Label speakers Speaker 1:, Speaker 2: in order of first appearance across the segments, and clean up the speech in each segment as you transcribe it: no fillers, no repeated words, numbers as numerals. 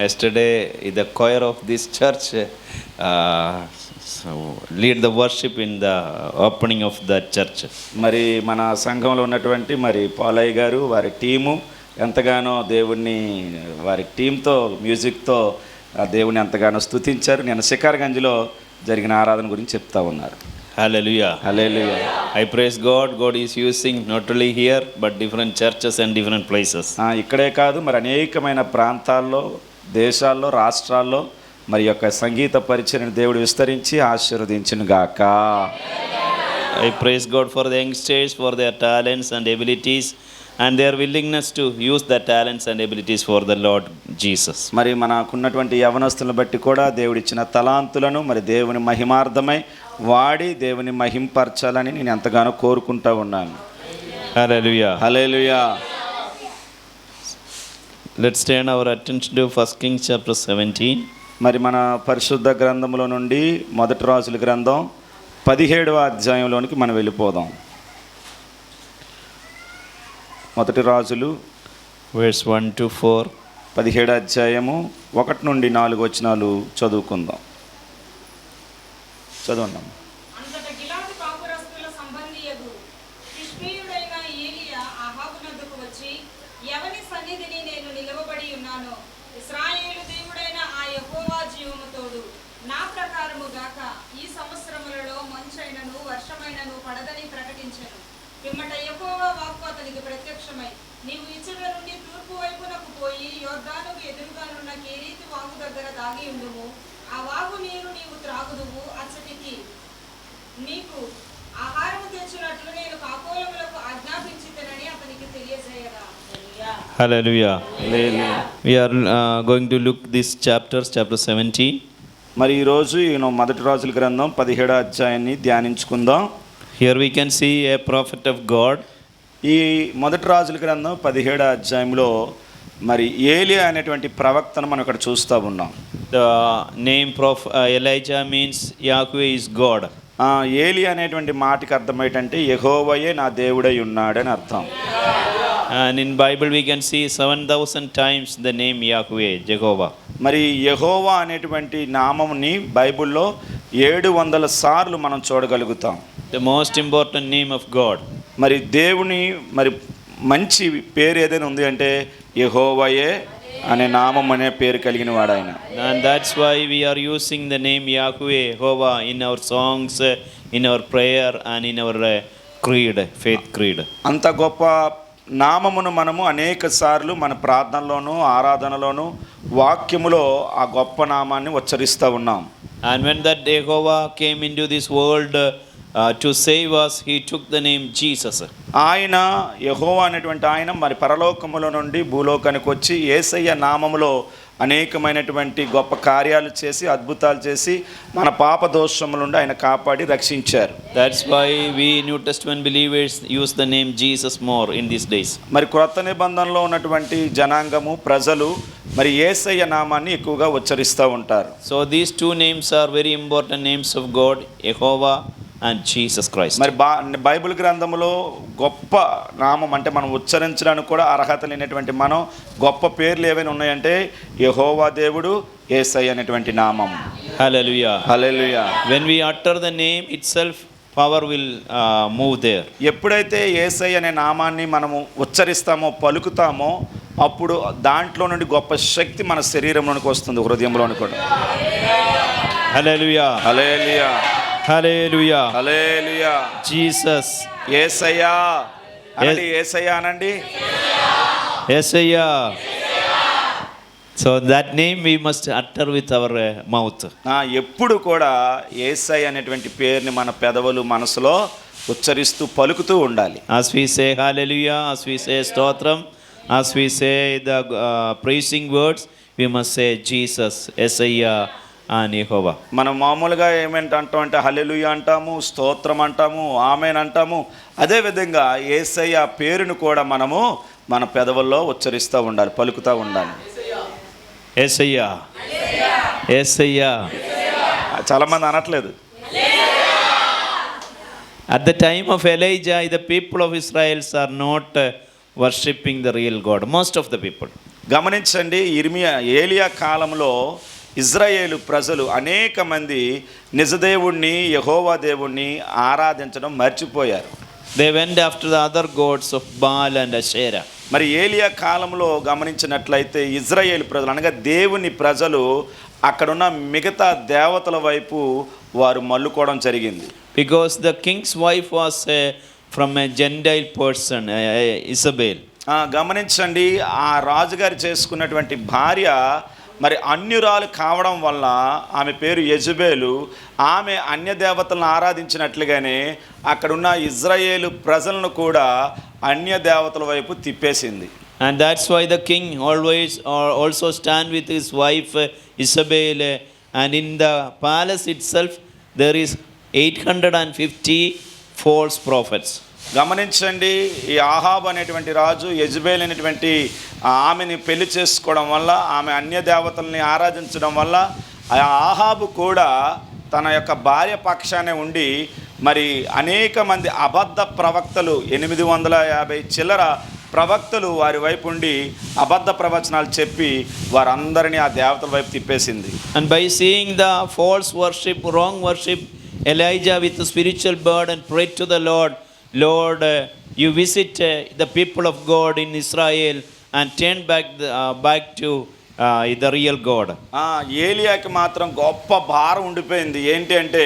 Speaker 1: Yesterday, the choir of this church so lead the worship in the opening of the church.
Speaker 2: మరి మన సంఘంలో ఉన్నటువంటి మరి పాలయ్య గారు వారి టీము ఎంతగానో దేవుణ్ణి వారి టీంతో మ్యూజిక్తో దేవుని ఎంతగానో స్తుతించారు. నేను శిఖర్గంజ్లో జరిగిన ఆరాధన గురించి చెప్తా ఉన్నారు.
Speaker 1: Hallelujah.
Speaker 2: Hallelujah.
Speaker 1: I praise God. God is using not only here but different churches and different places.
Speaker 2: ఇక్కడే కాదు మరి అనేకమైన ప్రాంతాల్లో, దేశాల్లో, రాష్ట్రాల్లో మరి యొక్క సంగీత పరిచయను దేవుడు విస్తరించి ఆశీర్వదించును గాక.
Speaker 1: I praise God for the youngsters, for their talents and abilities and their willingness to use their talents and abilities for the Lord Jesus.
Speaker 2: మరి మనకున్నటువంటి యవనస్తులను బట్టి కూడా దేవుడు ఇచ్చిన తలాంతులను మరి దేవుని మహిమార్థమై వాడి దేవుని మహింపరచాలని నేను ఎంతగానో కోరుకుంటా ఉన్నాను.
Speaker 1: Hallelujah.
Speaker 2: Hallelujah.
Speaker 1: Let's turn our attention to 1 Kings chapter 17.
Speaker 2: మరి మన పరిశుద్ధ గ్రంథంలో నుండి మొదటి రాజుల గ్రంథం 17వ అధ్యాయంలోనికి మనం వెళ్ళిపోదాం. మొదటి రాజులు
Speaker 1: verse 1 to 4.
Speaker 2: 17వ అధ్యాయము 1 నుండి 4 వచనాలు చదువుకుందాం. చదవండి.
Speaker 3: అంతటా గిలాదు కాపురస్తుల సంబంధియగు తిష్బీయుడైన ఏలీయా అహాబునొద్దకు వచ్చి, ఎవని సన్నిధిని నేను నిలవబడి ఉన్నానో ఇశ్రాయేలు దేవుడైన ఆ యెహోవా జీవము తోడు, నా ప్రకారము గాక ఈ సంవత్సరములలో మంచైనను వర్షమైనను పడదని ప్రకటించెను. పిమ్మట యెహోవా వాక్కు అతనికి ప్రత్యక్షమై, నీవు ఇచ్చట నుండి తూర్పు వైపునకు పోయి యొర్దానుకు ఎదురుగానున్న కేరీతు వాగు దగ్గర దాగి ఉండుము. ఆ వాగు నీరు నీవు త్రాగుదువు. అచ్చటికి నీకు ఆహారము తెచ్చినట్లు నేను కాకోలములకు ఆజ్ఞాపించితనని అతనికి తెలియజేయగా.
Speaker 1: Hallelujah. We are going to look this chapter 17.
Speaker 2: మరి ఈరోజు మొదటి రాజుల గ్రంథం 17వ అధ్యాయాన్ని ధ్యానించుకుందాం.
Speaker 1: Here we can see a prophet of God.
Speaker 2: ఈ మొదటి రాజుల గ్రంథం 17వ అధ్యాయంలో మరి ఏలియా అనేటువంటి ప్రవక్తను మనం ఇక్కడ చూస్తూ ఉన్నాం.
Speaker 1: The name of Elijah means Yahweh is God.
Speaker 2: ఏలియా అనేటువంటి మాటకి అర్థం ఏంటంటే యెహోవాయే నా దేవుడై ఉన్నాడని అర్థం.
Speaker 1: And in Bible we can see 7,000 times the name Yahweh, Jehovah.
Speaker 2: మరి యెహోవా అనేటువంటి నామముని బైబిల్లో 700 సార్లు మనం చూడగలుగుతాం.
Speaker 1: The most important name of God.
Speaker 2: మరి దేవుని మరి మంచి పేరు ఏదైనా ఉంది అంటే యెహోవాయే అనే నామం అనే పేరు కలిగిన వాడు ఆయన.
Speaker 1: And that's why we are using the name Yahweh, Jehovah in our songs, in our prayer and in our creed, faith creed.
Speaker 2: అంత గొప్ప నామమును మనము అనేక సార్లు మన ప్రార్థనలోను, ఆరాధనలోను, వాక్యములో ఆ గొప్ప నామాన్ని ఉచ్చరిస్తూ ఉన్నాం.
Speaker 1: And when that Jehovah came into this world to save us, he took the name Jesus.
Speaker 2: ఆయన యెహోవా అనేటువంటి ఆయన మరి పరలోకములో నుండి భూలోకానికి వచ్చి యేసయ్య నామములో అనేకమైనటువంటి గొప్ప కార్యాలు చేసి అద్భుతాలు చేసి మన పాప దోషముల నుండి ఆయన కాపాడి రక్షించారు.
Speaker 1: That's why we New Testament believers use the name Jesus more in these days.
Speaker 2: మరి క్రొత్త నిబంధనలో ఉన్నటువంటి జనాంగము ప్రజలు మరి యేసయ్య నామాన్ని ఎక్కువగా ఉచ్చరిస్తూ ఉంటారు.
Speaker 1: So these two names are very important names of God, Jehovah and Jesus Christ.
Speaker 2: మరి బైబిల్ గ్రంథంలో గొప్ప నామం అంటే మనం ఉచ్చరించడానికి కూడా అర్హత లేనటువంటి మనం గొప్ప పేర్లు ఏవైనా ఉన్నాయంటే యెహోవా దేవుడు, యేసయ్య అనేటువంటి నామం.
Speaker 1: Hallelujah.
Speaker 2: Hallelujah.
Speaker 1: When we utter the name itself, power will move there.
Speaker 2: ఎప్పుడైతే యేసయ్య అనే నామాన్ని మనము ఉచ్చరిస్తామో, పలుకుతామో, అప్పుడు దాంట్లో నుండి గొప్ప శక్తి మన శరీరంలోనికి వస్తుంది, హృదయంలోని కూడా.
Speaker 1: Hallelujah.
Speaker 2: హల్లెలూయా.
Speaker 1: Hallelujah.
Speaker 2: హల్లెలూయా.
Speaker 1: Jesus.
Speaker 2: యేసయ్యా అనండి, యేసయ్యా అనండి.
Speaker 1: Yesaya. So that name we must utter with our mouth.
Speaker 2: ఎప్పుడు కూడా యేసయ్య అనేటువంటి పేరుని మన పెదవులు మనసులో ఉచ్చరిస్తూ పలుకుతూ ఉండాలి.
Speaker 1: As we say hallelujah, as we say stotram, as we say the praising words, we must say Jesus, Yesaya and Jehovah.
Speaker 2: మనం మామూలుగా ఏమంటాం అంటే హల్లెలూయా అంటాము, స్తోత్రం అంటాము, ఆమేన్ అంటాము. అదేవిధంగా యేసయ్య పేరును కూడా మనము మన పెదవుల్లో ఉచ్చరిస్తూ ఉండాలి, పలుకుతూ ఉండాలి.
Speaker 1: Yesaya. Yesaya.
Speaker 2: చాలామంది అనట్లేదు.
Speaker 1: At the time of Elijah, the people of Israel are not worshipping the real God. Most of the people.
Speaker 2: గమనించండి, ఏలియా కాలంలో ఇజ్రాయేలు ప్రజలు అనేక మంది నిజదేవుణ్ణి, యెహోవా దేవుణ్ణి ఆరాధించడం మర్చిపోయారు.
Speaker 1: They went after the other gods of Baal and Asherah.
Speaker 2: మరి ఏలియా కాలంలో గమనించినట్లయితే ఇజ్రాయేలు ప్రజలు అనగా దేవుని ప్రజలు అక్కడున్న మిగతా దేవతల వైపు వారు మల్లుకోవడం జరిగింది.
Speaker 1: Because the king's wife was from a Gentile person, Isabel.
Speaker 2: గమనించండి, ఆ రాజుగారు చేసుకున్నటువంటి భార్య మరి అన్యురాలు కావడం వల్ల ఆమె పేరు యెజబేలు. ఆమె అన్య దేవతలను ఆరాధించినట్లుగానే అక్కడున్న ఇజ్రాయేలు ప్రజలను కూడా అన్య దేవతల వైపు తిప్పేసింది.
Speaker 1: And that's why the king always also stand with his wife Isabel, and in the palace itself there is 850 false prophets.
Speaker 2: గమనించండి, ఈ ఆహాబ్ అనేటువంటి రాజు యెజబేల్ అనేటువంటి ఆమెని పెళ్లి చేసుకోవడం వల్ల, ఆమె అన్య దేవతల్ని ఆరాధించడం వల్ల ఆ ఆహాబు కూడా తన యొక్క భార్య పక్షానే ఉండి మరి అనేక మంది అబద్ధ ప్రవక్తలు 850 చిల్లర ప్రవక్తలు వారి వైపు ఉండి అబద్ధ ప్రవచనాలు చెప్పి వారందరినీ ఆ దేవతల వైపు తిప్పేసింది.
Speaker 1: And by seeing the false worship, wrong worship, Elijah with the spiritual burden prayed to the Lord, Lord, you visit the people of God in Israel and turn back to the real God.
Speaker 2: ఏలియాకి మాత్రం గొప్ప భారం ఉండిపోయింది. ఏంటి అంటే,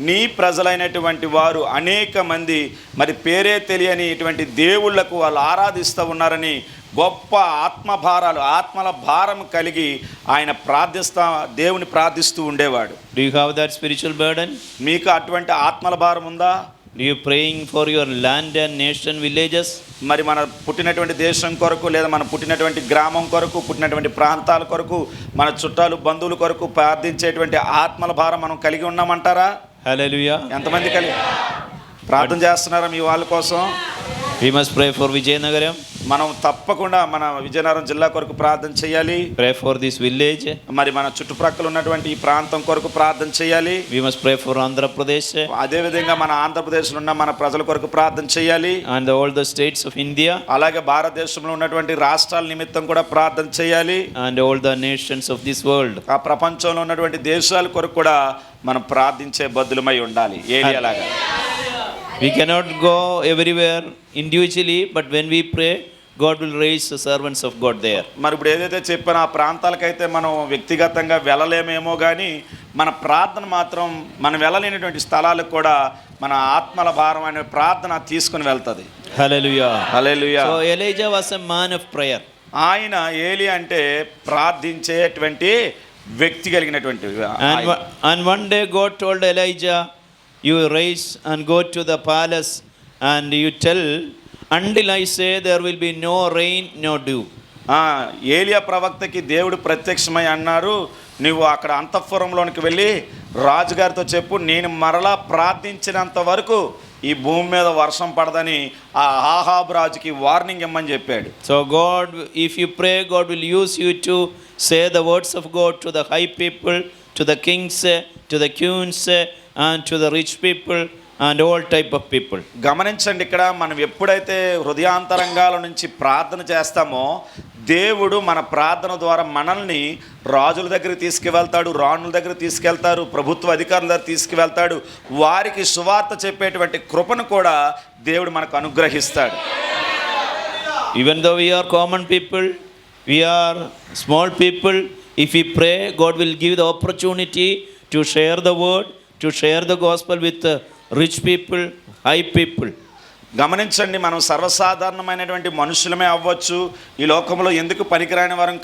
Speaker 2: నీ ప్రజలైనటువంటి వారు అనేక మంది మరి పేరే తెలియని ఇటువంటి దేవుళ్లకు వాళ్ళు ఆరాధిస్తూ ఉన్నారని గొప్ప ఆత్మల భారం కలిగి ఆయన దేవుని ప్రార్థిస్తూ ఉండేవాడు.
Speaker 1: Do you have that spiritual burden?
Speaker 2: మీకు అటువంటి ఆత్మల భారం ఉందా?
Speaker 1: Do you praying for your land and nation, villages?
Speaker 2: మరి మన పుట్టినటువంటి దేశం కొరకు, లేదా మన పుట్టినటువంటి గ్రామం కొరకు, పుట్టినటువంటి ప్రాంతాల కొరకు, మన చుట్టాలు బంధువుల కొరకు ప్రార్థించేటువంటి ఆత్మల భారం మనం కలిగి ఉన్నామంటారా?
Speaker 1: Hallelujah.
Speaker 2: ఎంతమంది కలిగి ప్రార్థన చేస్తున్నారా మీ వాళ్ళ కోసం?
Speaker 1: We must pray for Vijayanagaram.
Speaker 2: మనం తప్పకుండా మన విజయనగరం జిల్లా కొరకు ప్రార్థన చేయాలి.
Speaker 1: Pray for this village.
Speaker 2: మరి మన చుట్టుప్రక్కల ఉన్నటువంటి ఈ ప్రాంతం కొరకు ప్రార్థన చేయాలి.
Speaker 1: We must pray for Andhra Pradesh.
Speaker 2: అదే విధంగా మన ఆంధ్రప్రదేశ్లో ఉన్న మన ప్రజల కొరకు ప్రార్థన చేయాలి.
Speaker 1: And all the states of India.
Speaker 2: అలాగే భారతదేశంలో ఉన్నటువంటి రాష్ట్రాల నిమిత్తం కూడా ప్రార్థన చేయాలి.
Speaker 1: And all the nations of this world.
Speaker 2: ఆ ప్రపంచంలో ఉన్నటువంటి దేశాల కొరకు కూడా మనం ప్రార్థించే బద్దులమై ఉండాలి. ఏలియాలాగా
Speaker 1: We cannot go everywhere individually, but when we pray, God will raise the servants of God there.
Speaker 2: మరి ఇప్పుడు ఏదైతే చెప్పానో ఆ ప్రాంతాలకైతే మనం వ్యక్తిగతంగా వెళ్ళలేమేమో కానీ మన ప్రార్థన మాత్రం మనం వెళ్ళలేనటువంటి స్థలాలకు కూడా మన ఆత్మల భారం అనే ప్రార్థన తీసుకుని వెళ్తుంది.
Speaker 1: Hallelujah.
Speaker 2: Hallelujah.
Speaker 1: So Elijah was a man of prayer.
Speaker 2: ఆయన ఏలియా అంటే ప్రార్థించేటువంటి వ్యక్తి కలిగినటువంటి.
Speaker 1: And one day God told Elijah, you rise and go to the palace and you tell, until I say there will be no rain, no dew.
Speaker 2: ఏలియా ప్రవక్తకి దేవుడు ప్రత్యక్షమై అన్నారు, నువ్వు అక్కడ అంతఃపురంలోనికి వెళ్ళి రాజుగారితో చెప్పు, నేను మరలా ప్రార్థించినంత వరకు ఈ భూమి మీద వర్షం పడదని ఆ ఆహాబ్ రాజుకి వార్నింగ్ ఇమ్మని చెప్పాడు.
Speaker 1: So God, if you pray, God will use you to say the words of God to the high people, to the kings, to the queens, and to the rich people and all type of people.
Speaker 2: గమనించండి, ఇక్కడ మనం ఎప్పుడైతే హృదయాంతరంగాల నుంచి ప్రార్థన చేస్తామో దేవుడు మన ప్రార్థన ద్వారా మనల్ని రాజుల దగ్గరికి తీసుకువెళ్తాడు, రాణుల దగ్గర తీసుకెళ్తారు, ప్రభుత్వ అధికారుల దగ్గర తీసుకువెళ్తాడు. వారికి సువార్త చెప్పేటువంటి కృపను కూడా దేవుడు మనకు అనుగ్రహిస్తాడు.
Speaker 1: Even though we are common people, we are small people, if we pray, God will give the opportunity to share the word, to share the gospel with rich people, high people.
Speaker 2: గమనించండి, మనం సర్వసాధారణమైనటువంటి మనుషులమే అవ్వచ్చు, ఈ లోకంలో ఎందుకు పనికిరాని వారం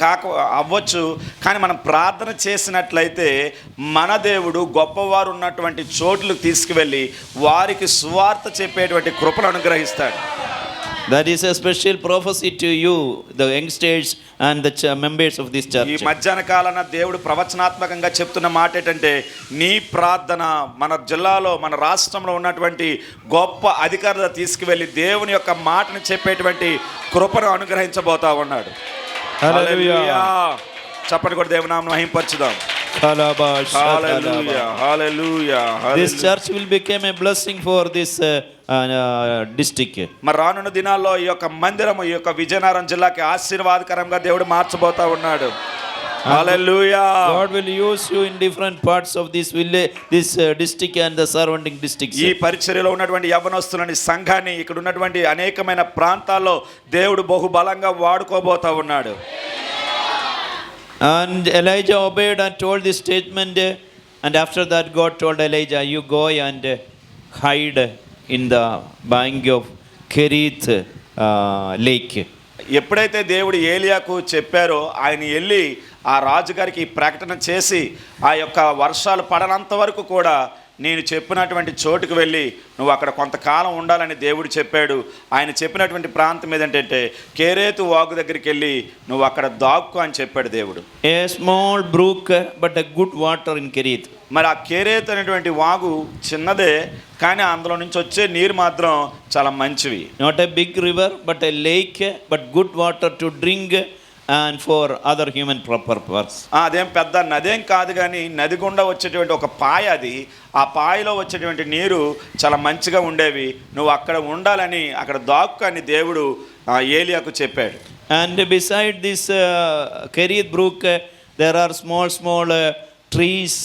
Speaker 2: అవ్వచ్చు, కానీ మనం ప్రార్థన చేసినట్లయితే మన దేవుడు గొప్పవారు ఉన్నటువంటి చోట్లకు తీసుకువెళ్ళి వారికి సువార్త చెప్పేటువంటి కృపను అనుగ్రహిస్తాడు.
Speaker 1: That is a special prophecy to you, the youngsters and the members of this church.
Speaker 2: ఈ మధ్యాహ్న కాలాన దేవుడు ప్రవచనాత్మకంగా చెప్తున్న మాట ఏంటంటే, నీ ప్రార్థన మన జిల్లాలో, మన రాష్ట్రంలో ఉన్నటువంటి గొప్ప అధికారులు తీసుకువెళ్ళి దేవుని యొక్క మాటను చెప్పేటువంటి కృపను అనుగ్రహించబోతా ఉన్నాడు. హల్లెలూయా. చెప్పండి కూడా దేవుని నామమును మహిమపరచుదాం.
Speaker 1: Kalaba,
Speaker 2: hallelujah
Speaker 1: shakalaba.
Speaker 2: Hallelujah
Speaker 1: This church will become a blessing for this district.
Speaker 2: మరి రానున్న దినాల్లో ఈ యొక్క మందిరము ఈ యొక్క విజయనగరం జిల్లాకి ఆశీర్వాదకరంగా దేవుడు మార్చబోతా ఉన్నాడు. హల్లెలూయా.
Speaker 1: God will use you in different parts of this village, this district and the surrounding districts.
Speaker 2: ఈ పరిచర్యలో ఉన్నటువంటి యవ్వనస్తులని సంఘాన్ని ఇక్కడ ఉన్నటువంటి అనేకమైన ప్రాంతాల్లో దేవుడు బహుబలంగా వాడుకోబోతా ఉన్నాడు.
Speaker 1: And Elijah obeyed and told this statement, and after that God told Elijah, you go and hide in the bank of Kerith lake.
Speaker 2: ఎప్పుడైతే దేవుడు ఏలియాకు చెప్పారో ఆయన వెళ్ళి ఆ రాజుగారికి ప్రకటన చేసి ఆ యొక్క వర్షాలు పడనంత వరకు కూడా నేను చెప్పినటువంటి చోటుకు వెళ్ళి నువ్వు అక్కడ కొంతకాలం ఉండాలని దేవుడు చెప్పాడు. ఆయన చెప్పినటువంటి ప్రాంతం ఏదంటే కేరేతు వాగు దగ్గరికి వెళ్ళి నువ్వు అక్కడ దాక్కు అని చెప్పాడు దేవుడు.
Speaker 1: A small brook but a good water in Kerith.
Speaker 2: మరి ఆ కేరేతు అనేటువంటి వాగు చిన్నదే కానీ అందులో నుంచి వచ్చే నీరు మాత్రం చాలా మంచివి.
Speaker 1: Not a big river but a lake but good water to drink and for other human purpose.
Speaker 2: అదేం పెద్ద నదేం కాదు కానీ నది గుండా వచ్చేటువంటి ఒక పాయ అది. ఆ పాయలో వచ్చేటువంటి నీరు చాలా మంచిగా ఉండేవి. నువ్వు అక్కడ ఉండాలని అక్కడ దాక్కు అని దేవుడు ఏలియాకు చెప్పాడు.
Speaker 1: And beside this Kerith brook there are small trees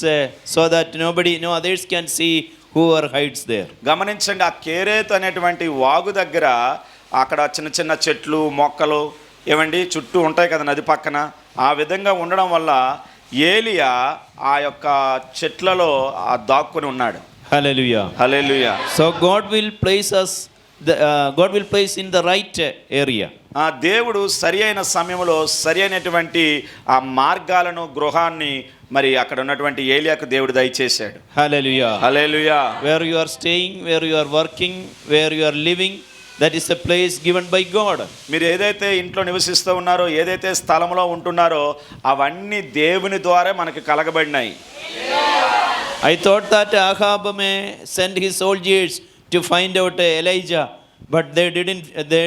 Speaker 1: so that no others can see whoever hides there.
Speaker 2: గమనించండి, ఆ కేరేతు అనేటువంటి వాగు దగ్గర అక్కడ చిన్న చిన్న చెట్లు మొక్కలు ఏమండి చుట్టూ ఉంటాయి కదా నది పక్కన. ఆ విధంగా ఉండడం వల్ల ఏలియా ఆ యొక్క చెట్లలో దాక్కుని ఉన్నాడు.
Speaker 1: Hallelujah.
Speaker 2: Hallelujah.
Speaker 1: So God will place us God will place in the right area.
Speaker 2: ఆ దేవుడు సరి అయిన సమయంలో సరి అయినటువంటి ఆ మార్గాలను గృహాన్ని మరి అక్కడ ఉన్నటువంటి ఏలియాకు దేవుడు దయచేశాడు.
Speaker 1: Hallelujah.
Speaker 2: Hallelujah.
Speaker 1: Where you are staying, where you are working, where you are living, that is a place given by God.
Speaker 2: మీరు ఏదైతే ఇంట్లో నివసిస్తూ ఉన్నారో ఏదైతే స్థలంలో ఉంటున్నారో అవన్నీ దేవుని ద్వారా మనకి కలగబడినాయి.
Speaker 1: I thought that Ahab may send his soldiers to find out Elijah, but they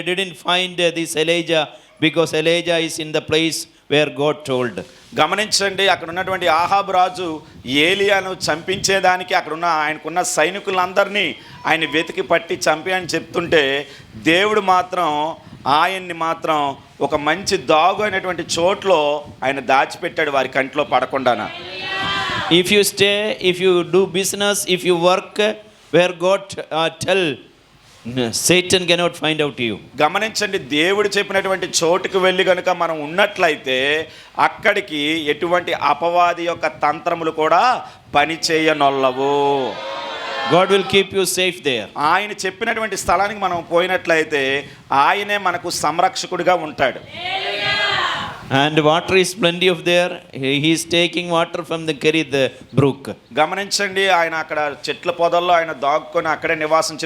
Speaker 1: didn't find this Elijah because Elijah is in the place where God told.
Speaker 2: గమనించండి, అక్కడ ఉన్నటువంటి ఆహాబు రాజు ఏలియాను చంపించేదానికి అక్కడున్న ఆయనకున్న సైనికులందరినీ ఆయన వెతికి పట్టి చంపి అని చెప్తుంటే దేవుడు మాత్రం ఆయన్ని మాత్రం ఒక మంచి దాగు అయినటువంటి చోట్లో ఆయన దాచిపెట్టాడు వారి కంట్లో పడకుండానా.
Speaker 1: If you stay, if you do business, if you work where God tell, Satan cannot find out you.
Speaker 2: గమనించండి, దేవుడు చెప్పినటువంటి చోటుకు వెళ్ళి కనుక మనం ఉన్నట్లయితే అక్కడికి ఎటువంటి అపవాది యొక్క తంత్రములు కూడా పని చేయనొల్లవు.
Speaker 1: God will keep you safe there.
Speaker 2: ఆయన చెప్పినటువంటి స్థలానికి మనం పోయినట్లయితే ఆయనే మనకు సంరక్షకుడిగా ఉంటాడు.
Speaker 1: And water is plenty of there. He is taking water from the Kerith brook.
Speaker 2: గమనించండి, ఆయన అక్కడ చెట్ల పొదల్లో ఆయన దాక్కుని అక్కడే నివాసం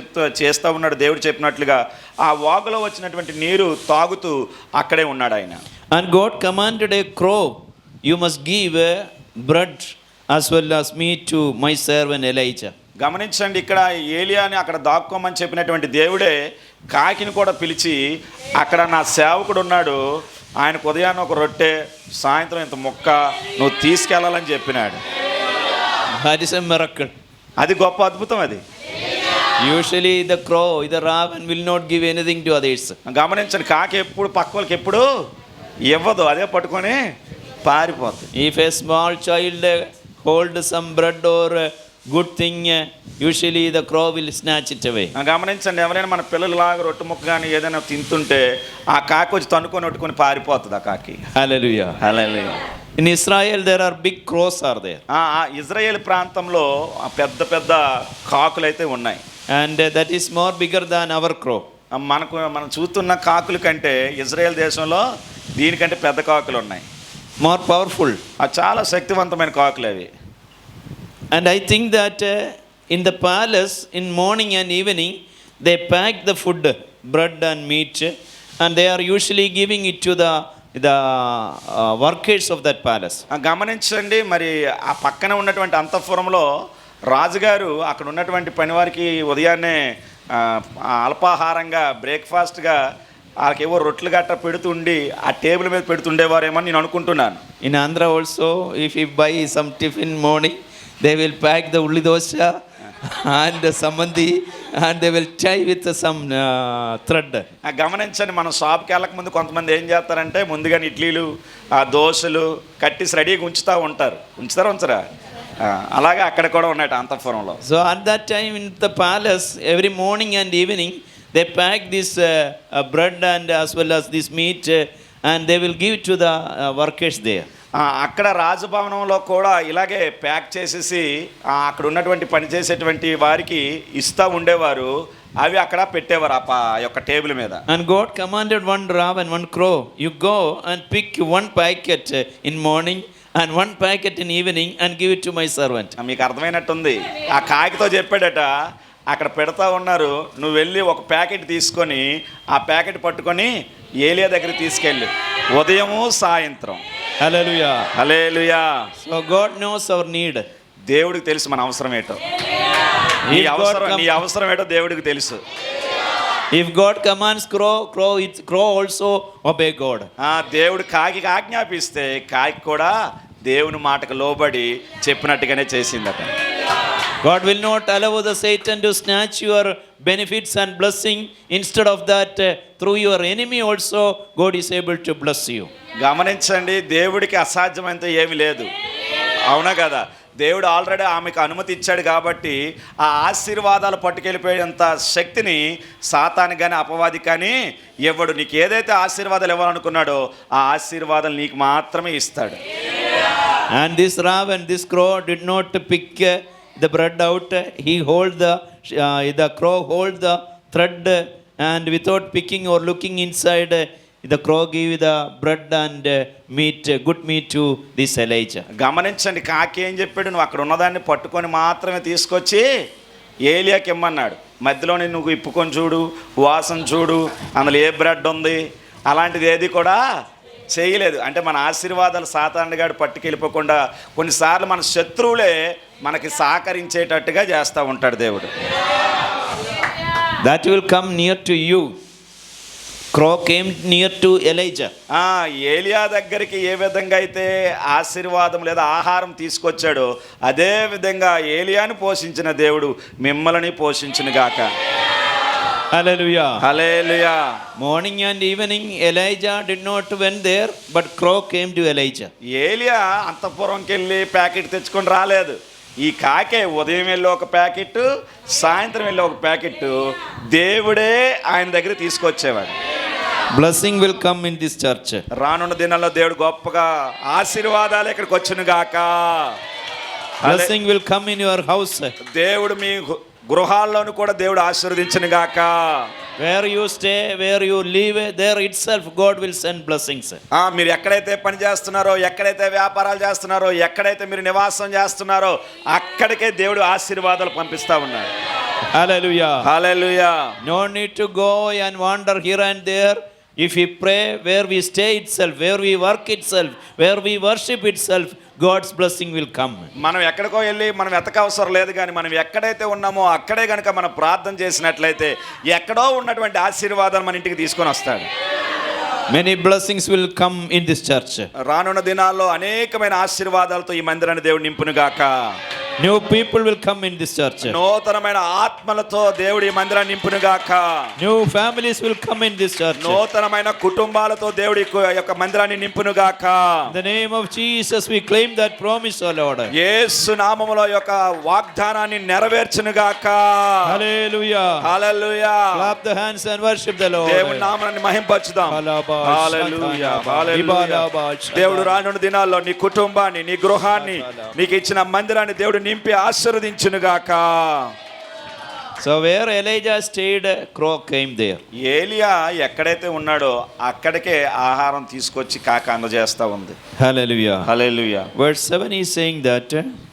Speaker 2: చేస్తూ ఉన్నాడు. దేవుడు చెప్పినట్లుగా ఆ వాగులో వచ్చినటువంటి నీరు తాగుతూ అక్కడే ఉన్నాడు ఆయన.
Speaker 1: And God commanded a crow, you must give bread as well as meat to my servant Elijah.
Speaker 2: గమనించండి, ఇక్కడ ఏలియాని అక్కడ దాక్కోమని చెప్పినటువంటి దేవుడే కాకిని కూడా పిలిచి అక్కడ నా సేవకుడు ఉన్నాడు, ఆయనకు ఉదయాన్ని ఒక రొట్టె సాయంత్రం ఇంత మొక్క నువ్వు తీసుకెళ్ళాలని చెప్పినాడు.
Speaker 1: That is a miracle.
Speaker 2: అది గొప్ప అద్భుతం. అది
Speaker 1: Usually the crow, the raven will not give anything to others.
Speaker 2: గమనించండి, కాకి ఎప్పుడు పక్క వాళ్ళకి ఎప్పుడు ఇవ్వదు, అదే పట్టుకొని పారిపోతుంది.
Speaker 1: If a small child hold some bread or good thing, usually the crow will snatch it away.
Speaker 2: గమనించండి, ఎవరైనా మన పిల్లలలాగా రొట్టె ముక్క కానీ ఏదైనా తింటుంటే ఆ కాకి వచ్చి తన్నుకొని పట్టుకొని పారిపోతుంది ఆ కాకి.
Speaker 1: Hallelujah.
Speaker 2: Hallelujah.
Speaker 1: In Israel there are big crows are there.
Speaker 2: Israel ప్రాంతంలో పెద్ద పెద్ద కాకులు అయితే ఉన్నాయి.
Speaker 1: And that is more bigger than our crow.
Speaker 2: మనం చూస్తున్న కాకుల కంటే ఇజ్రాయేల్ దేశంలో దీనికంటే పెద్ద కాకులు ఉన్నాయి.
Speaker 1: More powerful.
Speaker 2: చాలా శక్తివంతమైన కాకులు అవి.
Speaker 1: And I think that in the palace in morning and evening they pack the food, bread and meat, and they are usually giving it to the workers of that palace.
Speaker 2: గమనించండి, మరి ఆ పక్కన ఉన్నటువంటి అంతఃపురంలో రాజుగారు అక్కడ ఉన్నటువంటి పనివారికి ఉదయాన్నే అల్పాహారంగా బ్రేక్ఫాస్ట్గా వాళ్ళకేవో రొట్లు గట్ట పెడుతుండి ఆ టేబుల్ మీద పెడుతుండేవారేమని నేను అనుకుంటున్నాను.
Speaker 1: In Andhra also, if you buy some tiffin morning, they will pack the ulli dosa and the samandi and they will tie with some thread.
Speaker 2: గమనించండి, మనం షాప్కి వెళ్ళక ముందు కొంతమంది ఏం చేస్తారంటే ముందుగానే ఇడ్లీలు ఆ దోశలు కట్టేసి రెడీగా ఉంచుతారా అలాగే అక్కడ కూడా ఉన్నాయి అంతఃపురంలో.
Speaker 1: So at that time in the palace, every morning and evening, they pack this bread and as well as this meat and they will give it to the workers there.
Speaker 2: అక్కడ రాజభవనంలో కూడా ఇలాగే ప్యాక్ చేసేసి అక్కడ ఉన్నటువంటి పనిచేసేటువంటి వారికి ఇస్తూ ఉండేవారు. అవి అక్కడ పెట్టేవారు ఆ యొక్క టేబుల్ మీద.
Speaker 1: And God commanded one rav and one crow, you go and pick one packet in morning and one packet in evening and give it to my servant.
Speaker 2: మీకు అర్థమైనట్టుంది. ఆ కాకితో చెప్పాడట, అక్కడ పెడతా ఉన్నారు, నువ్వు వెళ్ళి ఒక ప్యాకెట్ తీసుకొని ఆ ప్యాకెట్ పట్టుకొని ఏలియా దగ్గర తీసుకెళ్ళు, ఉదయము సాయంత్రం.
Speaker 1: Hallelujah.
Speaker 2: Hallelujah.
Speaker 1: So God knows our need.
Speaker 2: దేవుడికి తెలుసు మన అవసరం ఏంటో. నీ అవసరం ఏంటో దేవుడికి తెలుసు.
Speaker 1: If God commands crow also obey God.
Speaker 2: దేవుడు కాకి ఆజ్ఞాపిస్తే కాకి కూడా దేవుని మాటకు లోబడి చెప్పినట్టుగానే చేసిందట.
Speaker 1: God will not allow the Satan to snatch your benefits and blessing. Instead of that, through your enemy also, God is able to bless you.
Speaker 2: గమనించండి, దేవుడికి అసాధ్యమైనంత ఏమీ లేదు, అవునా కదా? దేవుడు ఆల్రెడీ ఆమెకు అనుమతి ఇచ్చాడు కాబట్టి ఆ ఆశీర్వాదాలు పట్టుకెళ్ళిపోయేంత శక్తిని సాతానికి కానీ అపవాదికి కానీ ఇవ్వడు. నీకు ఏదైతే ఆశీర్వాదాలు ఇవ్వాలనుకున్నాడో ఆ ఆశీర్వాదాలు నీకు మాత్రమే ఇస్తాడు.
Speaker 1: And this rav and this crow did not pick the bread out. He hold the crow hold the thread and without picking or looking inside, the crow gave the bread and meat, good meat to this Elijah.
Speaker 2: గమనించండి, కాకి ఏం చెప్పాడు, నువ్వు అక్కడ ఉన్నదాన్ని పట్టుకొని మాత్రమే తీసుకొచ్చి ఏలియాకి ఇమ్మన్నాడు. మధ్యలోనే నువ్వు ఇప్పుకొని చూడు, వాసన చూడు, అందులో ఏ బ్రెడ్ ఉంది, అలాంటిది ఏది కూడా చేయలేదు. అంటే మన ఆశీర్వాదాలు సాతానుగాడు పట్టుకెళ్ళిపోకుండా కొన్నిసార్లు మన శత్రువులే మనకి సహకరించేటట్టుగా చేస్తూ ఉంటాడు దేవుడు.
Speaker 1: That will come near to you. Crow came near to Elijah.
Speaker 2: ఏలియా దగ్గరికి ఏ విధంగా అయితే ఆశీర్వాదం లేదా ఆహారం తీసుకొచ్చాడో అదే విధంగా ఏలియాను పోషించిన దేవుడు మిమ్మల్ని పోషించును గాక.
Speaker 1: Hallelujah.
Speaker 2: Hallelujah.
Speaker 1: Morning and evening Elijah did not went there, but crow came to Elijah.
Speaker 2: ఏలియా అంతఃపురంకి వెళ్ళి ప్యాకెట్ తెచ్చుకొని రాలేదు. ఈ కాకే ఉదయం వెళ్ళి ఒక ప్యాకెట్, సాయంత్రం వెళ్ళి ఒక ప్యాకెట్ దేవుడే ఆయన దగ్గర తీసుకొచ్చేవాడు.
Speaker 1: Blessing will come in this church.
Speaker 2: రానున్న దినాల్లో దేవుడు గొప్పగా ఆశీర్వాదాలు ఇక్కడికి వచ్చును గాక.
Speaker 1: Blessing will come in your house.
Speaker 2: దేవుడు మీ గృహాల్లోను కూడా దేవుడు ఆశీర్వదించును గాక.
Speaker 1: Where you stay, where you live, there itself God will send blessings.
Speaker 2: మీరు ఎక్కడైతే పని చేస్తున్నారో, ఎక్కడైతే వ్యాపారాలు చేస్తున్నారో, ఎక్కడైతే మీరు నివాసం చేస్తున్నారో అక్కడికే దేవుడు ఆశీర్వాదాలు పంపిస్తా ఉన్నాడు.
Speaker 1: Hallelujah.
Speaker 2: Hallelujah.
Speaker 1: No need to go and wander here and there. If we pray, where we stay itself, where we work itself, where we worship itself, God's blessing will come.
Speaker 2: మనం ఎక్కడికో వెళ్ళి మనం ఎతకవసరం లేదు, కానీ మనం ఎక్కడైతే ఉన్నామో అక్కడే కనుక మనం ప్రార్థన చేసినట్లయితే ఎక్కడో ఉన్నటువంటి ఆశీర్వాదాలు మన ఇంటికి తీసుకొని వస్తాడు.
Speaker 1: Many blessings will come in this church.
Speaker 2: రానున్న దినాల్లో అనేకమైన ఆశీర్వాదాలతో ఈ మందిరాన్ని దేవుడు నింపును గాక.
Speaker 1: New people will come in this church.
Speaker 2: నూతనమైన ఆత్మలతో దేవుడు ఈ మందిరాన్ని నింపును గాక.
Speaker 1: New families will come in this church.
Speaker 2: నూతనమైన కుటుంబాలతో దేవుడు ఈ యొక్క మందిరాన్ని నింపును గాక.
Speaker 1: In the name of Jesus we claim that promise, O Lord.
Speaker 2: యేసు నామములో యొక్క వాగ్దానాన్ని నెరవేర్చును గాక.
Speaker 1: Hallelujah.
Speaker 2: Hallelujah.
Speaker 1: Clap the hands and worship the Lord.
Speaker 2: దేవుని నామమును మహింపరచుదాం. హల్లెలూయా. హల్లెలూయా. దేవుడు రానున్న దినాల్లో నీ కుటుంబాన్ని, నీ గృహాన్ని, నీకు ఇచ్చిన మందిరాన్ని దేవుడు నింపి ఆశీర్వదించునుగాక.
Speaker 1: So where Elijah stayed, crow came there.
Speaker 2: ఏలియా ఎక్కడైతే ఉన్నాడో అక్కడికే ఆహారం తీసుకొచ్చి కాక అందజేస్తా ఉంది.
Speaker 1: Hallelujah.
Speaker 2: Hallelujah.
Speaker 1: Verse 7 is saying that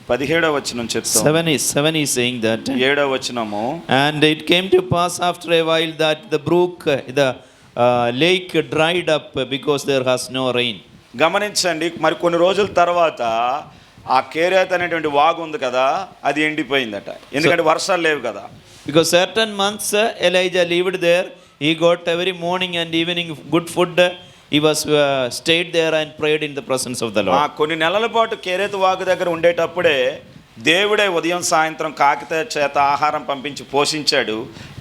Speaker 2: 17వ వచనం చెప్తాం.
Speaker 1: 7 is saying that
Speaker 2: 7వ వచనము,
Speaker 1: and it came to pass after a while that the brook, the lake dried up because there was no rain.
Speaker 2: గమనించండి, మరి కొన్ని రోజుల తర్వాత ఆ కేరేత్ అనేటువంటి వాగు ఉంది కదా, అది ఎండిపోయిందట. ఎందుకంటే వర్షాలు లేవు కదా.
Speaker 1: Because certain months Elijah lived there, he got every morning and evening good food. He was stayed there and prayed in the presence of the Lord.
Speaker 2: కొన్ని నెలల పాటు కెరేతు వాగు దగ్గర ఉండేటప్పుడే దేవుడే ఉదయం సాయంత్రం కాకిత చేత ఆహారం పంపించి పోషించాడు.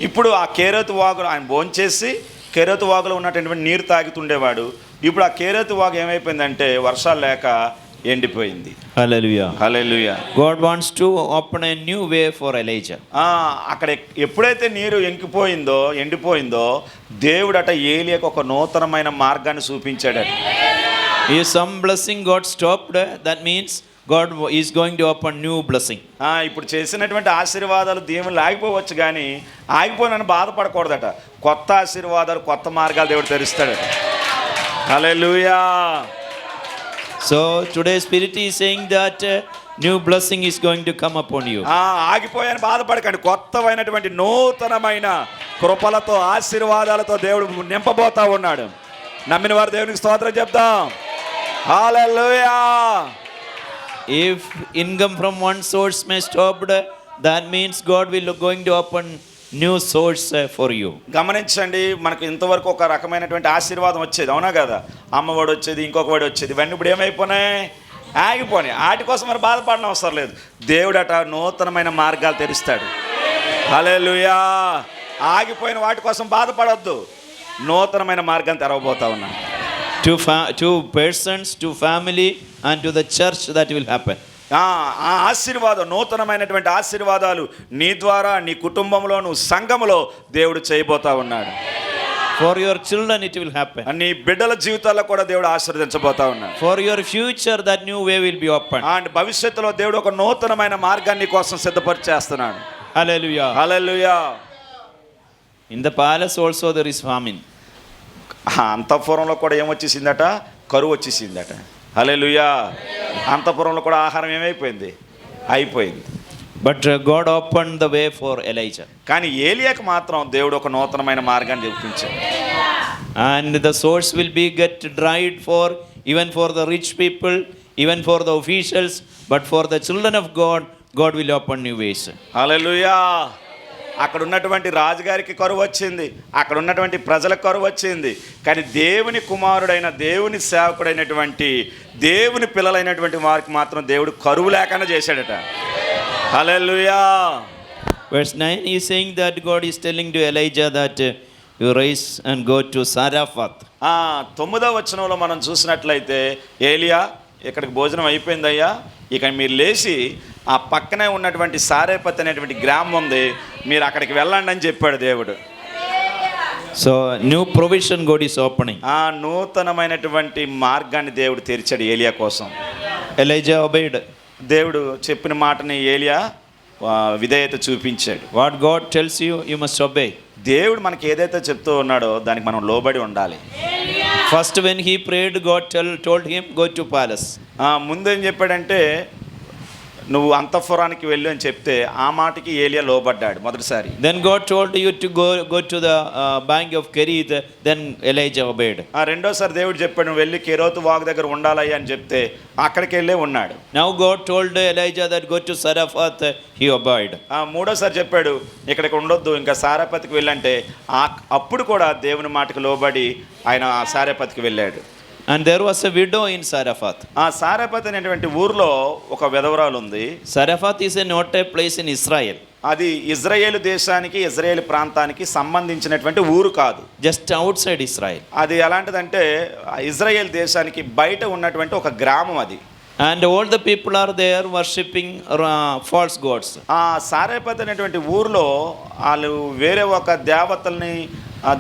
Speaker 2: ఇప్పుడు ఆ కెరేతు వాగులో ఆయన భోంచేసి కెరేతు వాగులో ఉన్నటువంటి నీరు తాగుతుండేవాడు. ఇప్పుడు ఆ కెరేతు వాగు ఏమైపోయిందంటే వర్షాలు లేక ఎండిపోయింది.
Speaker 1: Hallelujah.
Speaker 2: Hallelujah.
Speaker 1: God wants to open a new way for Elijah.
Speaker 2: అక్కడ ఎప్పుడైతే నీరు ఎండిపోయిందో దేవుడట ఏలియాకు ఒక నూతనమైన మార్గాన్ని చూపించాడట.
Speaker 1: If some blessing got stopped, that means God is going to open new blessing.
Speaker 2: ఇప్పుడు చేసినటువంటి ఆశీర్వాదాలు దేవుళ్ళు ఆగిపోవచ్చు, కానీ ఆగిపోయినని బాధపడకూడదట. కొత్త ఆశీర్వాదాలు, కొత్త మార్గాలు దేవుడు తెరుస్తాడట. హల్లెలూయా.
Speaker 1: So today's spirit is saying that new blessing is going to come upon you.
Speaker 2: ఆగిపోయాని బాధపడకండి. కొత్తమైనటువంటి నూతనమైన కృపలతో ఆశీర్వాదాలతో దేవుడు నింపబోతా ఉన్నాడు. నమ్మిన వారు దేవునికి స్తోత్రం చెప్తాం. హల్లెలూయా.
Speaker 1: If income from one source may stopped, that means God will going to open new source for you.
Speaker 2: గమనించండి, మనకు ఇంతవరకు ఒక రకమైనటువంటి ఆశీర్వాదం వచ్చేది, అవునా కదా? అమ్మఒడి వచ్చేది, ఇంకొక వాడు వచ్చేది, ఇవన్నీ ఇప్పుడు ఏమైపోయినాయి? ఆగిపోయినాయి. వాటి కోసం మరి బాధపడడం అవసరం లేదు. దేవుడట నూతనమైన మార్గాలు తెరుస్తాడు. హల్లెలూయా. ఆగిపోయిన వాటి కోసం బాధపడొద్దు, నూతనమైన మార్గాన్ని తెరవబోతా ఉన్నా.
Speaker 1: To persons, to family and to the church that will happen.
Speaker 2: ఆ ఆశీర్వాదం, నూతనమైనటువంటి ఆశీర్వాదాలు నీ ద్వారా, నీ కుటుంబంలో, నువ్వు సంఘములో దేవుడు చేయబోతా ఉన్నాడు.
Speaker 1: For your children it will happen.
Speaker 2: నీ బిడ్డల జీవితాల్లో కూడా దేవుడు ఆశీర్వదించబోతా ఉన్నాడు.
Speaker 1: For your future that new way will be opened.
Speaker 2: And భవిష్యత్తులో దేవుడు ఒక నూతనమైన మార్గాన్ని కోసం సిద్ధపరిచేస్తున్నాడు.
Speaker 1: Hallelujah.
Speaker 2: Hallelujah.
Speaker 1: In the palace also there is famine.
Speaker 2: అంతఃపురంలో కూడా ఏమొచ్చేసిందట? కరువు వచ్చేసిందట. హల్లెలూయా. అంతఃపురంలో కూడా ఆహారం ఏమైపోయింది? అయిపోయింది.
Speaker 1: But God opened the way for Elijah.
Speaker 2: కానీ ఏలియాకు మాత్రం దేవుడు ఒక నూతనమైన మార్గాన్ని చూపించాడు.
Speaker 1: And the source will be get dried for even for the rich people, even for the officials, but for the children of God, God will open new ways.
Speaker 2: హల్లెలూయా. అక్కడ ఉన్నటువంటి రాజుగారికి కరువు వచ్చింది, అక్కడ ఉన్నటువంటి ప్రజలకు కరువు వచ్చింది, కానీ దేవుని కుమారుడైన, దేవుని సేవకుడైనటువంటి, దేవుని పిల్లలైనటువంటి వారికి మాత్రం దేవుడు కరువు లేకుండా చేశాడట. హల్లెలూయా.
Speaker 1: Verse 9 is saying that God is telling to Elijah that you rise and go to Zarephath.
Speaker 2: 9వ వచనంలో మనం చూసినట్లయితే, ఏలియా ఇక్కడికి భోజనం అయిపోయిందయ్యా, ఇక మీరు లేచి ఆ పక్కనే ఉన్నటువంటి సారేపత్ అనేటువంటి గ్రామం ఉంది, మీరు అక్కడికి వెళ్ళండి అని చెప్పాడు దేవుడు.
Speaker 1: So new provision God is opening.
Speaker 2: నూతనమైనటువంటి మార్గాన్ని దేవుడు తెరిచాడు ఏలియా కోసం.
Speaker 1: Elijah obeyed.
Speaker 2: దేవుడు చెప్పిన మాటని ఏలియా విధేయత చూపించాడు.
Speaker 1: What God tells you, you must obey.
Speaker 2: దేవుడు మనకి ఏదైతే చెప్తూ ఉన్నాడో దానికి మనం లోబడి ఉండాలి.
Speaker 1: First when he prayed, God told him go to palace.
Speaker 2: ముందేం చెప్పాడంటే, నువ్వు అంతఃపురానికి వెళ్ళు అని చెప్తే ఆ మాటకి ఏలియా లోబడ్డాడు మొదటిసారి.
Speaker 1: Then God told you to go to the bank of Kerith, then Elijah obeyed.
Speaker 2: రెండోసారి దేవుడు చెప్పాడు, నువ్వు వెళ్ళి కెరోతు వాగు దగ్గర ఉండాలయ్యా అని చెప్తే అక్కడికి వెళ్ళే ఉన్నాడు.
Speaker 1: Now God told Elijah that go to Zarephath, he obeyed.
Speaker 2: మూడోసారి చెప్పాడు, ఇక్కడికి ఉండొద్దు, ఇంకా సారేపతికి వెళ్ళంటే అప్పుడు కూడా దేవుని మాటకు లోబడి ఆయన సారేపతికి వెళ్ళాడు.
Speaker 1: And there was a widow in Zarephath.
Speaker 2: సారేపత్ అనేటువంటి ఊర్లో ఒక విధవరాలు ఉంది.
Speaker 1: Zarephath is not a place in Israel.
Speaker 2: అది ఇజ్రాయేలు దేశానికి, ఇజ్రాయేల్ ప్రాంతానికి సంబంధించినటువంటి ఊరు కాదు.
Speaker 1: Just outside Israel.
Speaker 2: అది ఎలాంటిదంటే ఇజ్రాయేల్ దేశానికి బయట ఉన్నటువంటి ఒక గ్రామం అది.
Speaker 1: And all the people are there worshipping false gods.
Speaker 2: సారేపత్ అనేటువంటి ఊర్లో వాళ్ళు వేరే ఒక దేవతల్ని,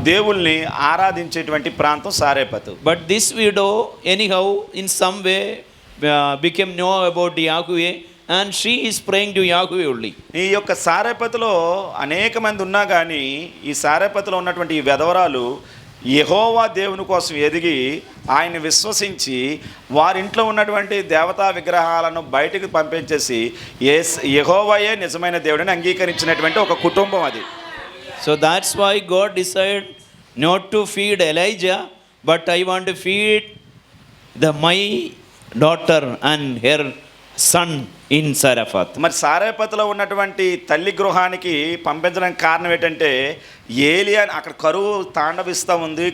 Speaker 2: దేవుల్ని ఆరాధించేటువంటి ప్రాంతం సారేపత్.
Speaker 1: But this widow anyhow in some way became know about Yahweh and she is praying to Yahweh only.
Speaker 2: ఈ యొక్క సారేపత్లో అనేక మంది ఉన్నా కానీ ఈ సారేపత్లో ఉన్నటువంటి ఈ విధవరాలు యెహోవా దేవుని కోసం ఎదిగి ఆయన విశ్వసించి వారింట్లో ఉన్నటువంటి దేవతా విగ్రహాలను బయటికి పంపించేసి యెహోవాయే నిజమైన దేవుడిని అంగీకరించినటువంటి ఒక కుటుంబం అది.
Speaker 1: So that's why God decided not to feed Elijah, but I want to feed my daughter and her son in Zarephath.
Speaker 2: మరి సారేపతిలో ఉన్నటువంటి తల్లి గృహానికి పంపించడానికి కారణం ఏంటంటే ఏలియా అక్కడ కరువు తాండవిస్తూ ఉంది.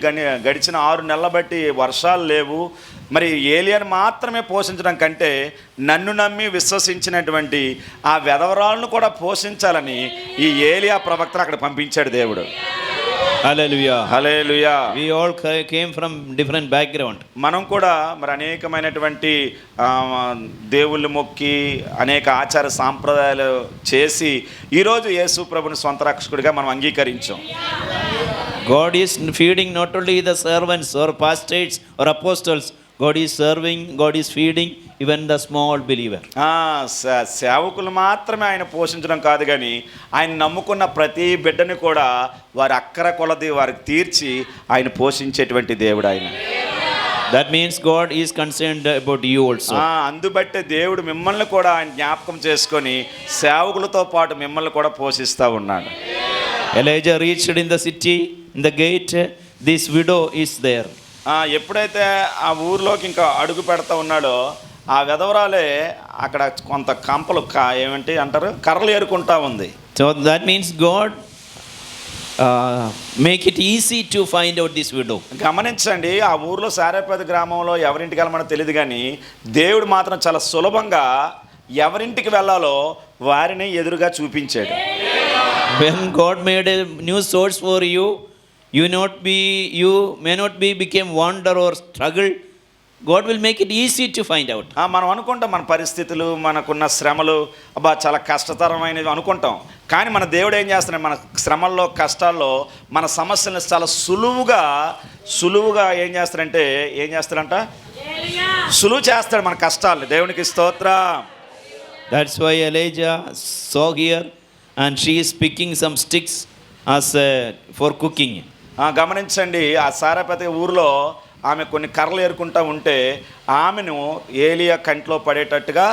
Speaker 2: గడిచిన 6 నెలల బట్టి వర్షాలు లేవు. మరి ఏలియాను మాత్రమే పోషించడం కంటే నన్ను నమ్మి విశ్వసించినటువంటి ఆ వెధవరాలను కూడా పోషించాలని ఈ ఏలియా ప్రవక్తను అక్కడ పంపించాడు దేవుడు.
Speaker 1: Hallelujah.
Speaker 2: Hallelujah.
Speaker 1: We all came from different background.
Speaker 2: మనం కూడా మరి అనేకమైనటువంటి దేవుళ్ళు మొక్కి అనేక ఆచార సాంప్రదాయాలు చేసి ఈరోజు యేసు ప్రభుని సొంత రక్షకుడిగా మనం అంగీకరించాం.
Speaker 1: God is feeding not only the servants or pastors or apostles. God is serving, God is feeding even the small believer.
Speaker 2: సేవకులు మాత్రమే ఆయన పోషించడం కాదు కానీ ఆయన నమ్ముకున్న ప్రతి బిడ్డని కూడా వారి అక్కర కొలది వారికి తీర్చి ఆయన పోషించేటువంటి దేవుడు ఆయన.
Speaker 1: That means God is concerned about you also.
Speaker 2: అందుబట్టే దేవుడు మిమ్మల్ని కూడా ఆయన జ్ఞాపకం చేసుకొని సేవకులతో పాటు మిమ్మల్ని కూడా పోషిస్తూ ఉన్నాడు.
Speaker 1: Elijah reached in the city, in the gate, this widow is there.
Speaker 2: ఎప్పుడైతే ఆ ఊర్లోకి ఇంకా అడుగు పెడతా ఉన్నాడో ఆ వెధవరాలే అక్కడ కొంత కంపలు ఏమంటే అంటారు కర్రలు ఏరుకుంటా ఉంది.
Speaker 1: So that means God make it easy to find out this widow.
Speaker 2: గమనించండి, ఆ ఊర్లో సారేపేద గ్రామంలో ఎవరింటికి వెళ్ళమని తెలియదు కానీ దేవుడు మాత్రం చాలా సులభంగా ఎవరింటికి వెళ్ళాలో వారిని ఎదురుగా చూపించాడు.
Speaker 1: When God made a new source for you, you may not be became wonder or struggle. God will make it easy to find out.
Speaker 2: మనం అనుకుంటాం మన పరిస్థితులు మనకున్న శ్రమలు చాలా కష్టతరమైనవి అనుకుంటాం. కానీ మన దేవుడు ఏం చేస్తున్నాడు, మన శ్రమల్లో కష్టాల్లో మన సమస్యలను చాలా సులువుగా ఏం చేస్తాడంట సులువు చేస్తాడు మన కష్టాలు. దేవునికి స్తోత్రం.
Speaker 1: That's why Elijah saw here and she is picking some sticks as for cooking.
Speaker 2: గమనించండి, ఆ సారేపతి ఊరిలో ఆమె కొన్ని కర్రలు ఏరుకుంటా ఉంటే ఆమెను ఏలియా కంట్లో పడేటట్టుగా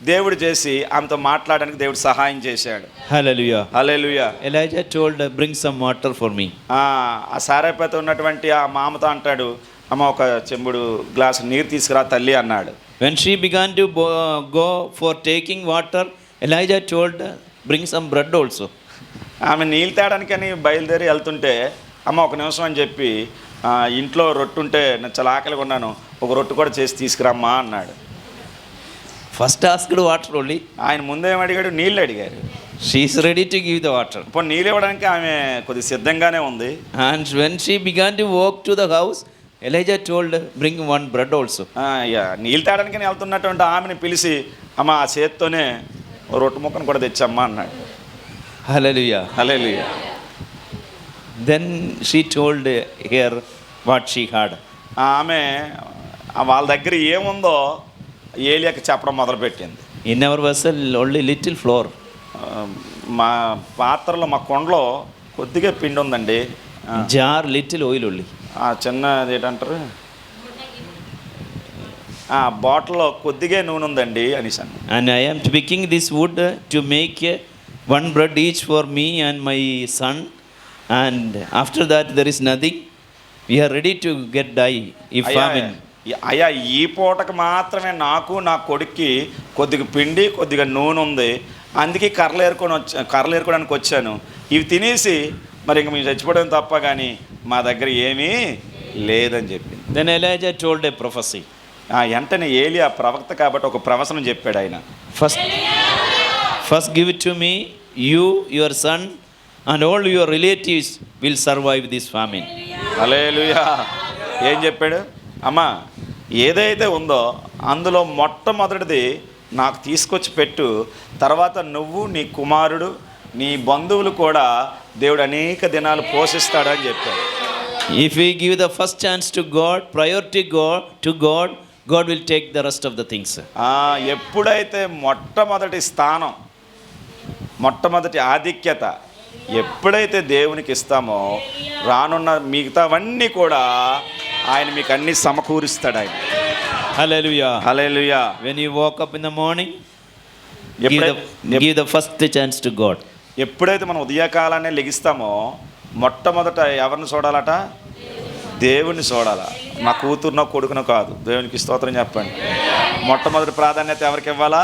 Speaker 2: దేవుడు చేసి ఆమెతో మాట్లాడడానికి దేవుడు సహాయం చేశాడు.
Speaker 1: Hallelujah.
Speaker 2: Hallelujah.
Speaker 1: Elijah told, bring some water for me.
Speaker 2: ఆ సారేపతి ఉన్నటువంటి ఆ మామతో అంటాడు, అమ్మ ఒక చెంబుడు గ్లాసు నీరు తీసుకురా తల్లి అన్నాడు.
Speaker 1: When she began to go for taking water, Elijah told, bring some bread also.
Speaker 2: ఆమె నీళ్ళు తేడానికని బయలుదేరి వెళ్తుంటే అమ్మ ఒక నిమిషం అని చెప్పి ఇంట్లో రొట్టె ఉంటే నేను చాలా ఆకలిగా ఉన్నాను, ఒక రొట్టె కూడా చేసి తీసుకురమ్మా అన్నాడు.
Speaker 1: First asked water only.
Speaker 2: ఆయన ముందేం అడిగాడు, నీళ్ళు అడిగారు.
Speaker 1: She is ready to give the water.
Speaker 2: ఇప్పుడు నీళ్ళు ఇవ్వడానికి ఆమె కొద్దిగా సిద్ధంగానే ఉంది.
Speaker 1: And when she began to walk to the house, Elijah told, bring one bread also.
Speaker 2: నీళ్ళు తేడానికి వెళ్తున్నటువంటి ఆమెను పిలిచి అమ్మ ఆ చేత్తోనే రొట్టె ముక్కను కూడా తెచ్చమ్మా అన్నాడు.
Speaker 1: Hallelujah.
Speaker 2: Hallelujah.
Speaker 1: Then she told her what she had.
Speaker 2: ఆమె వాళ్ళ దగ్గర ఏముందో ఏలియాకి చెప్పడం మొదలుపెట్టింది.
Speaker 1: In our vessel only little flour.
Speaker 2: మా పాత్రలో మా కొండలో కొద్దిగా పిండి ఉందండి.
Speaker 1: Jar little oil only.
Speaker 2: చిన్న ఏంటంటారు బాటిల్లో కొద్దిగా నూనె ఉందండి అనేసాను.
Speaker 1: And I am picking this wood to make one bread each for me and my son. And after that there is nothing. We are ready to get die if famine.
Speaker 2: అయ్యా ఈ పూటకు మాత్రమే నాకు నా కొడుక్కి కొద్దిగా పిండి కొద్దిగా నూనె ఉంది, అందుకే కర్రలు ఏరుకోవడానికి వచ్చాను. ఇవి తినేసి మరి ఇంక మేము చచ్చిపోవడం తప్ప కానీ మా దగ్గర ఏమీ లేదని చెప్పింది.
Speaker 1: Then Elijah told a prophecy.
Speaker 2: వెంటనే ఏలియా ప్రవక్త కాబట్టి ఒక ప్రవచనం చెప్పాడు ఆయన.
Speaker 1: First give it to me, you, your son and all your relatives will survive this famine.
Speaker 2: హల్లెలూయా. ఏం చెప్పాడు, అమ్మా ఏదైతే ఉందో అందులో మొట్టమొదటిది నాకు తీసుకొచ్చి పెట్టు, తర్వాత నువ్వు నీ కుమారుడు నీ బంధువులు కూడా దేవుడు అనేక దినాలు పోషిస్తాడని చెప్పాడు.
Speaker 1: If we give the first chance to God, priority to God, God will take the rest of the things.
Speaker 2: ఎప్పుడైతే మొట్టమొదటి స్థానం మొట్టమొదటి ఆధిక్యత ఎప్పుడైతే దేవునికి ఇస్తామో రానున్న మిగతావన్నీ కూడా ఆయన మీకు అన్ని సమకూరుస్తాడు ఆయన.
Speaker 1: Hallelujah.
Speaker 2: Hallelujah.
Speaker 1: When you woke up in the morning, give the first chance to God.
Speaker 2: ఎప్పుడైతే మనం ఉదయకాలాన్ని లెగిస్తామో మొట్టమొదట ఎవరిని చూడాలట, దేవుని చూడాలా. నా కూతురునో కొడుకునో కాదు. దేవునికి స్తోత్రం చెప్పండి. మొట్టమొదటి ప్రాధాన్యత ఎవరికి ఇవ్వాలా?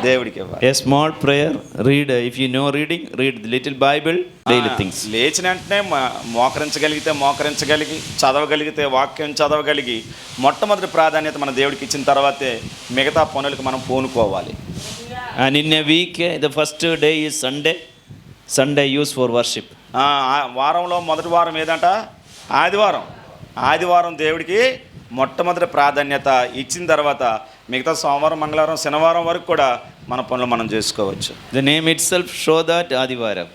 Speaker 2: దేవుడికి ఇవ్వాలి.
Speaker 1: A small prayer, read, if you know reading, read the little Bible, daily things.
Speaker 2: లేచిన వెంటనే మోకరించగలిగితే మోకరించగలిగి, చదవగలిగితే వాక్యం చదవగలిగి, మొట్టమొదటి ప్రాధాన్యత మన దేవుడికి ఇచ్చిన తర్వాతే మిగతా పనులకు మనం పూనుకోవాలి.
Speaker 1: And in a week, the first day is Sunday. Sunday used for worship.
Speaker 2: వారంలో మొదటి వారం ఏదంట? ఆదివారం. ఆదివారం దేవుడికి మొట్టమొదటి ప్రాధాన్యత ఇచ్చిన తర్వాత మిగతా సోమవారం, మంగళవారం, శనివారం వరకు కూడా మన పనులు మనం చేసుకోవచ్చు.
Speaker 1: The name itself show that Adivaram.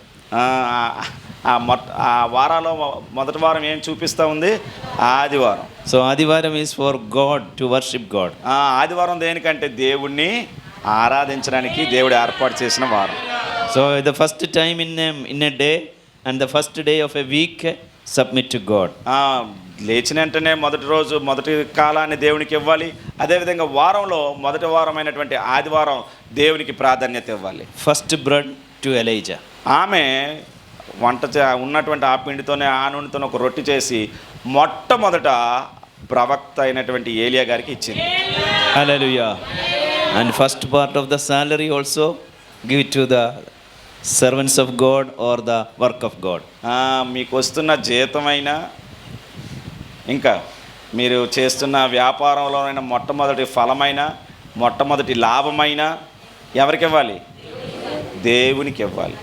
Speaker 2: ఆ వారాలో మొదటి వారం ఏం చూపిస్తూ ఉంది? ఆదివారం.
Speaker 1: So Adivaram is for God, to worship God.
Speaker 2: ఆదివారం దేనికంటే దేవుణ్ణి ఆరాధించడానికి దేవుడు ఏర్పాటు చేసిన వారం.
Speaker 1: So the first time in a day and the first day of a week, submit to God.
Speaker 2: లేచిన వెంటనే మొదటి రోజు మొదటి కాలాన్ని దేవునికి ఇవ్వాలి. అదేవిధంగా వారంలో మొదటి వారమైనటువంటి ఆదివారం దేవునికి ప్రాధాన్యత ఇవ్వాలి.
Speaker 1: First bread to Elijah.
Speaker 2: ఆమె ఉన్నటువంటి ఆ పిండితోనే, ఆ నూనెతోనే ఒక రొట్టె చేసి మొట్టమొదట ప్రవక్త అయినటువంటి ఏలియా గారికి ఇచ్చింది.
Speaker 1: Hallelujah. And first part of the salary also give it to the servants of God or the work of God.
Speaker 2: మీకు వస్తున్న జీతమైనా, ఇంకా మీరు చేస్తున్న వ్యాపారంలోనైనా మొట్టమొదటి ఫలమైన, మొట్టమొదటి లాభమైన ఎవరికి ఇవ్వాలి? దేవునికి ఇవ్వాలి.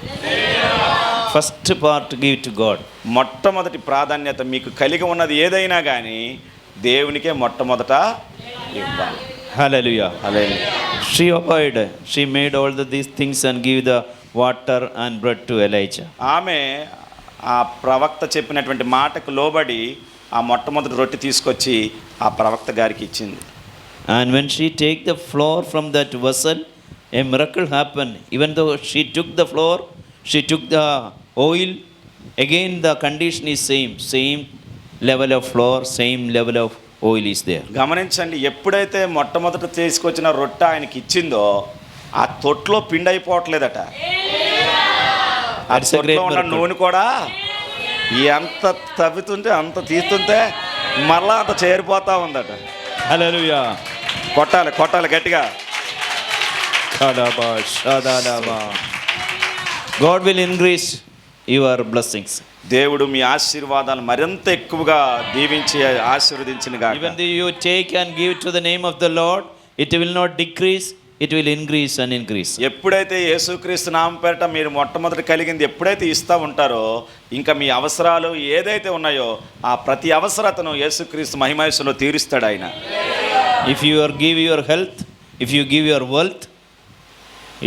Speaker 1: First part give to God.
Speaker 2: మొట్టమొదటి ప్రాధాన్యత మీకు కలిగి ఉన్నది ఏదైనా కానీ దేవునికే మొట్టమొదట ఇవ్వాలి.
Speaker 1: Hallelujah.
Speaker 2: Hallelujah.
Speaker 1: She obeyed. She made all these things and give the water and bread to Elijah.
Speaker 2: ఆమె ఆ ప్రవక్త చెప్పినటువంటి మాటకు లోబడి ఆ మొట్టమొదటి రొట్టె తీసుకొచ్చి ఆ ప్రవక్త గారికి ఇచ్చింది.
Speaker 1: And when she take the flour from that vessel, a miracle happened. Even though she took the flour, she took the oil, again the condition is same level of flour, same level of oil is there.
Speaker 2: గమనించండి, ఎప్పుడైతే మొట్టమొదట తీసుకొచ్చిన రొట్టె ఆయనకి ఇచ్చిందో ఆ తొట్లో పిండి అయిపోవట్లేదట. ఆ తొట్లో ఉన్న నూనె కూడా ఎంత తవ్వుతుంటే అంత తీస్తుంటే మళ్ళా అంత చేరిపోతా ఉందట.
Speaker 1: Hallelujah.
Speaker 2: కొట్టాలి గట్టిగా.
Speaker 1: God will increase your blessings.
Speaker 2: దేవుడు మీ ఆశీర్వాదాలు మరింత ఎక్కువగా దీవించి ఆశీర్వదించిన గాక.
Speaker 1: Even though you take and give to the name of the Lord, it will not decrease, it will increase and increase.
Speaker 2: ఎప్పుడైతే యేసుక్రీస్తు నామం పేరిట మీరు మొట్టమొదటి కలిగింది ఎప్పుడైతే ఇస్తూ ఉంటారో, ఇంకా మీ అవసరాలు ఏదైతే ఉన్నాయో ఆ ప్రతి అవసరతను యేసుక్రీస్తు మహిమయస్సులో తీరుస్తాడు ఆయన.
Speaker 1: If you give your health, if you give your wealth,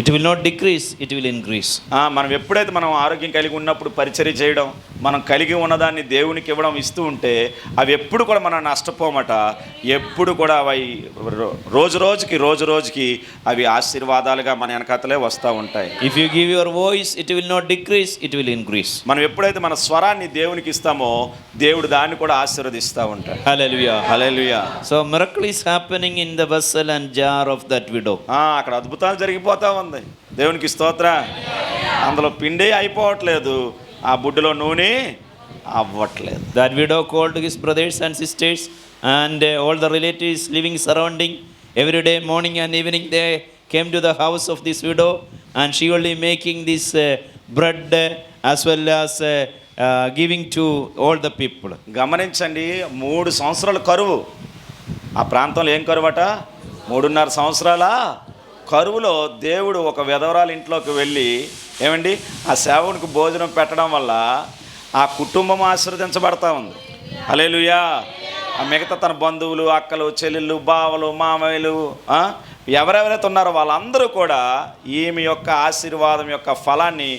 Speaker 1: it will not decrease, it will increase.
Speaker 2: మనం ఎప్పుడైతే మనం ఆరోగ్యం కలిగి ఉన్నప్పుడు పరిచర్య చేయడం, మనం కలిగి ఉన్నదాన్ని దేవునికి ఇవ్వడం, ఇస్తూ ఉంటే అవి ఎప్పుడు కూడా మనం నష్టపోమట. ఎప్పుడు కూడా అవి రోజు రోజుకి అవి ఆశీర్వాదాలుగా మన వెనకాతలే వస్తూ ఉంటాయి.
Speaker 1: If you give your voice, it will not decrease, it will increase.
Speaker 2: మనం ఎప్పుడైతే మన స్వరాన్ని దేవునికి ఇస్తామో దేవుడు దాన్ని కూడా ఆశీర్వదిస్తూ ఉంటాడు.
Speaker 1: Hallelujah.
Speaker 2: Hallelujah.
Speaker 1: So miracle is happening in the vessel and jar of that widow.
Speaker 2: అక్కడ అద్భుతాలు జరిగిపోతా ఉంది. దేవునికి స్తోత్ర. అందులో పిండి అయిపోవట్లేదు, ఆ బుడ్డలో నూనె అవ్వట్లేదు.
Speaker 1: That widow called his brothers and sisters and all the relatives living surrounding. Every day morning and evening they came to the house of this widow and she only making this bread as well as giving to all the people.
Speaker 2: గమనించండి, 3 సంవత్సరాల కరువు. ఆ ప్రాంతంలో ఏం కరువట? 3.5 సంవత్సరాల కరువులో దేవుడు ఒక విధవరాలు ఇంట్లోకి వెళ్ళి ఏమండి ఆ సేవకునికి భోజనం పెట్టడం వల్ల ఆ కుటుంబం ఆశీర్వదించబడతా ఉంది. హల్లెలూయా. ఆ మిగతా తన బంధువులు, అక్కలు, చెల్లెళ్ళు, బావలు, మామయ్యలు ఎవరెవరైతే ఉన్నారో వాళ్ళందరూ కూడా ఈమె యొక్క ఆశీర్వాదం యొక్క ఫలాన్ని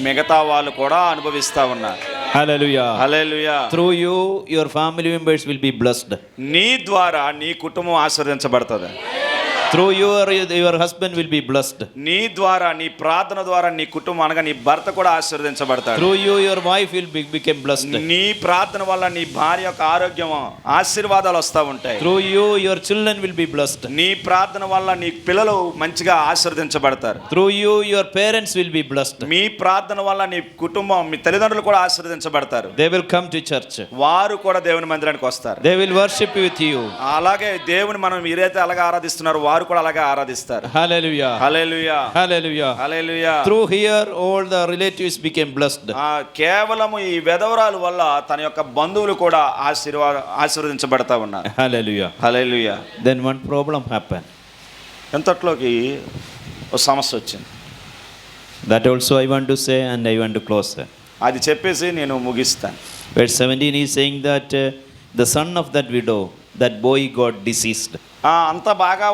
Speaker 2: మిగతా వాళ్ళు కూడా అనుభవిస్తూ ఉన్నారు.
Speaker 1: Hallelujah.
Speaker 2: Hallelujah.
Speaker 1: Through you, your family members will be blessed.
Speaker 2: నీ ద్వారా నీ కుటుంబం ఆశీర్వదించబడుతుంది.
Speaker 1: Through your husband will be blessed.
Speaker 2: నీ ద్వారా, నీ ప్రార్థన ద్వారా నీ కుటుంబం అనగా నీ భర్త కూడా ఆశీర్వదించబడతాడు.
Speaker 1: Through you, your wife will become blessed.
Speaker 2: నీ ప్రార్థన వల్ల నీ భార్య యొక్క ఆరోగ్యం ఆశీర్వాదాలు వస్తూ ఉంటాయి.
Speaker 1: Through you, your children will be blessed.
Speaker 2: నీ ప్రార్థన వల్ల నీ పిల్లలు మంచిగా ఆశీర్వదించబడతారు.
Speaker 1: Through you, your parents will be blessed.
Speaker 2: మీ ప్రార్థన వల్ల నీ కుటుంబం, మీ తల్లిదండ్రులు కూడా ఆశీర్వదించబడతారు.
Speaker 1: They will come to church.
Speaker 2: వారు కూడా దేవుని మందిరానికి వస్తారు.
Speaker 1: They will worship with you.
Speaker 2: అలాగే దేవుని మనం మీరైతే అలాగే ఆరాధిస్తున్నారు వారు వారు కూడా అలాగే ఆరాధిస్తారు.
Speaker 1: Hallelujah.
Speaker 2: Hallelujah,
Speaker 1: Hallelujah.
Speaker 2: Hallelujah.
Speaker 1: Through here, all the relatives became blessed.
Speaker 2: కేవలము ఈ విధవరాలు వల్ల తన యొక్క బంధువులు కూడా ఆశీర్వదించబడతా ఉన్నారు.
Speaker 1: Hallelujah.
Speaker 2: హల్లెలూయా.
Speaker 1: Then one problem happened.
Speaker 2: ఎంతట్లోకి ఒక సమస్య వచ్చింది.
Speaker 1: That also I want to say, and I want to close.
Speaker 2: అది చెప్పేసి నేను ముగిస్తాను.
Speaker 1: Verse 17 is saying that the son of that widow, that boy got deceased.
Speaker 2: అంత బాగా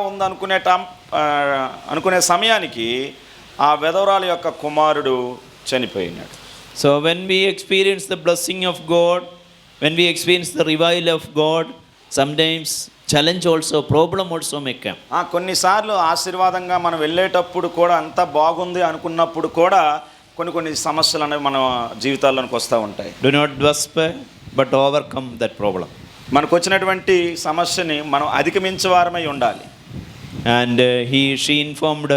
Speaker 2: అనుకునే సమయానికి ఆ విధవరాల యొక్క కుమారుడు చనిపోయినాడు.
Speaker 1: So when we experience the blessing of God, when we experience the revival of God, sometimes challenge also, problem also may come.
Speaker 2: కొన్నిసార్లు ఆశీర్వాదంగా మనం వెళ్ళేటప్పుడు కూడా అంత బాగుంది అనుకున్నప్పుడు కూడా కొన్ని సమస్యలు అనేవి మన జీవితాల్లోనికి వస్తూ ఉంటాయి.
Speaker 1: Do not despair, but overcome that problem.
Speaker 2: మనకు వచ్చినటువంటి సమస్యని మనం అధిగమించే వారమై ఉండాలి.
Speaker 1: And she informed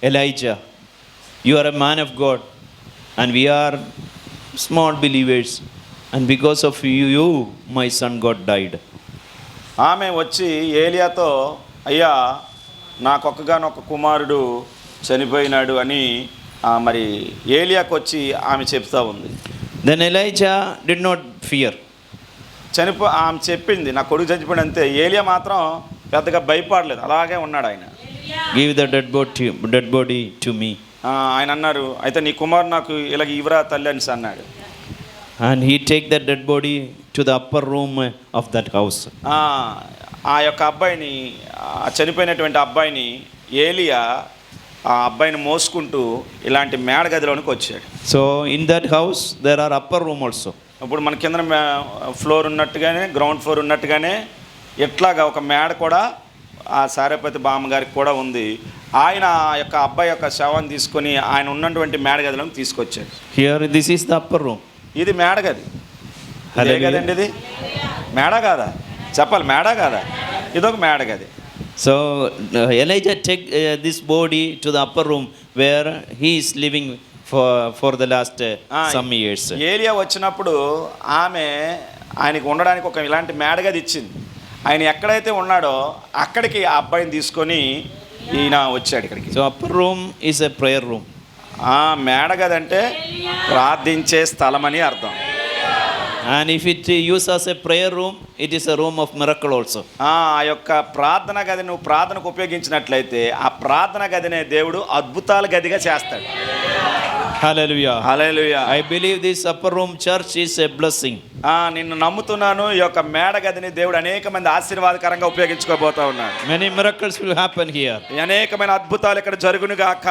Speaker 1: Elijah, you are a man of God and we are small believers, and because of you my son got died.
Speaker 2: ఆమె వచ్చి ఏలియాతో, అయ్యా నాకొక్కగానొక్క కుమారుడు చనిపోయినాడు అని మరి ఏలియాకు వచ్చి ఆమె చెప్తా ఉంది.
Speaker 1: Then Elijah did not fear.
Speaker 2: ఆమె చెప్పింది నా కొడుకు చనిపోయిన అంతే. ఏలియా మాత్రం పెద్దగా భయపడలేదు, అలాగే ఉన్నాడు ఆయన.
Speaker 1: Give the dead body to me.
Speaker 2: ఆయన అన్నారు, అయితే నీ కుమారుడు నాకు ఇలాగ ఇవ్వరా తల్లి అని అన్నాడు.
Speaker 1: And he take that dead body to the upper room of that house.
Speaker 2: ఆ యొక్క అబ్బాయిని, చనిపోయినటువంటి అబ్బాయిని ఏలియా ఆ అబ్బాయిని మోసుకుంటూ ఇలాంటి మేడ గదిలోనికి వచ్చాడు.
Speaker 1: So in that house there are upper room also.
Speaker 2: ఇప్పుడు మన కింద ఫ్లోర్ ఉన్నట్టుగానే, గ్రౌండ్ ఫ్లోర్ ఉన్నట్టుగానే ఎట్లాగా ఒక మేడ కూడా ఆ సారేపతి బామ్మగారికి కూడా ఉంది. ఆయన ఆ యొక్క అబ్బాయి యొక్క శవాన్ని తీసుకొని ఆయన ఉన్నటువంటి మేడ గదిలోకి తీసుకొచ్చాడు.
Speaker 1: Here this is the upper room.
Speaker 2: ఇది మేడ గది. అదే కదండి, ఇది మేడ కాదా? చెప్పాలి, మేడ కాదా? ఇదొక మేడ గది.
Speaker 1: So Elijah take this body to the upper room where he is living for the last some years.
Speaker 2: ఏలియా వచ్చినప్పుడు ఆమె ఆయనకు ఉండడానికి ఒక ఇలాంటి మేడ గది ఇచ్చింది. ఆయన ఎక్కడైతే ఉన్నాడో అక్కడికి ఆ అబ్బాయిని తీసుకొని ఈయన వచ్చాడు ఇక్కడికి.
Speaker 1: So upper room is a prayer room.
Speaker 2: మేడ గది అంటే ప్రార్థించే స్థలం అని అర్థం.
Speaker 1: And if it used as a prayer room, it is a room of miracle also.
Speaker 2: ఆ యొక్క ప్రార్థన గది నువ్వు ప్రార్థనకు ఉపయోగించినట్లయితే ఆ ప్రార్థన గదినే దేవుడు అద్భుతాల గదిగా చేస్తాడు.
Speaker 1: Hallelujah.
Speaker 2: Hallelujah.
Speaker 1: I believe this upper room church is a blessing.
Speaker 2: నిన్ను నమ్ముతున్నాను, ఈ యొక్క మేడ గదిని దేవుడు అనేక మంది ఆశీర్వాదకరంగా ఉపయోగించుకోబోతా ఉన్నాడు.
Speaker 1: Many miracles will happen here.
Speaker 2: అనేకమైన అద్భుతాలు ఇక్కడ జరుగును గాక.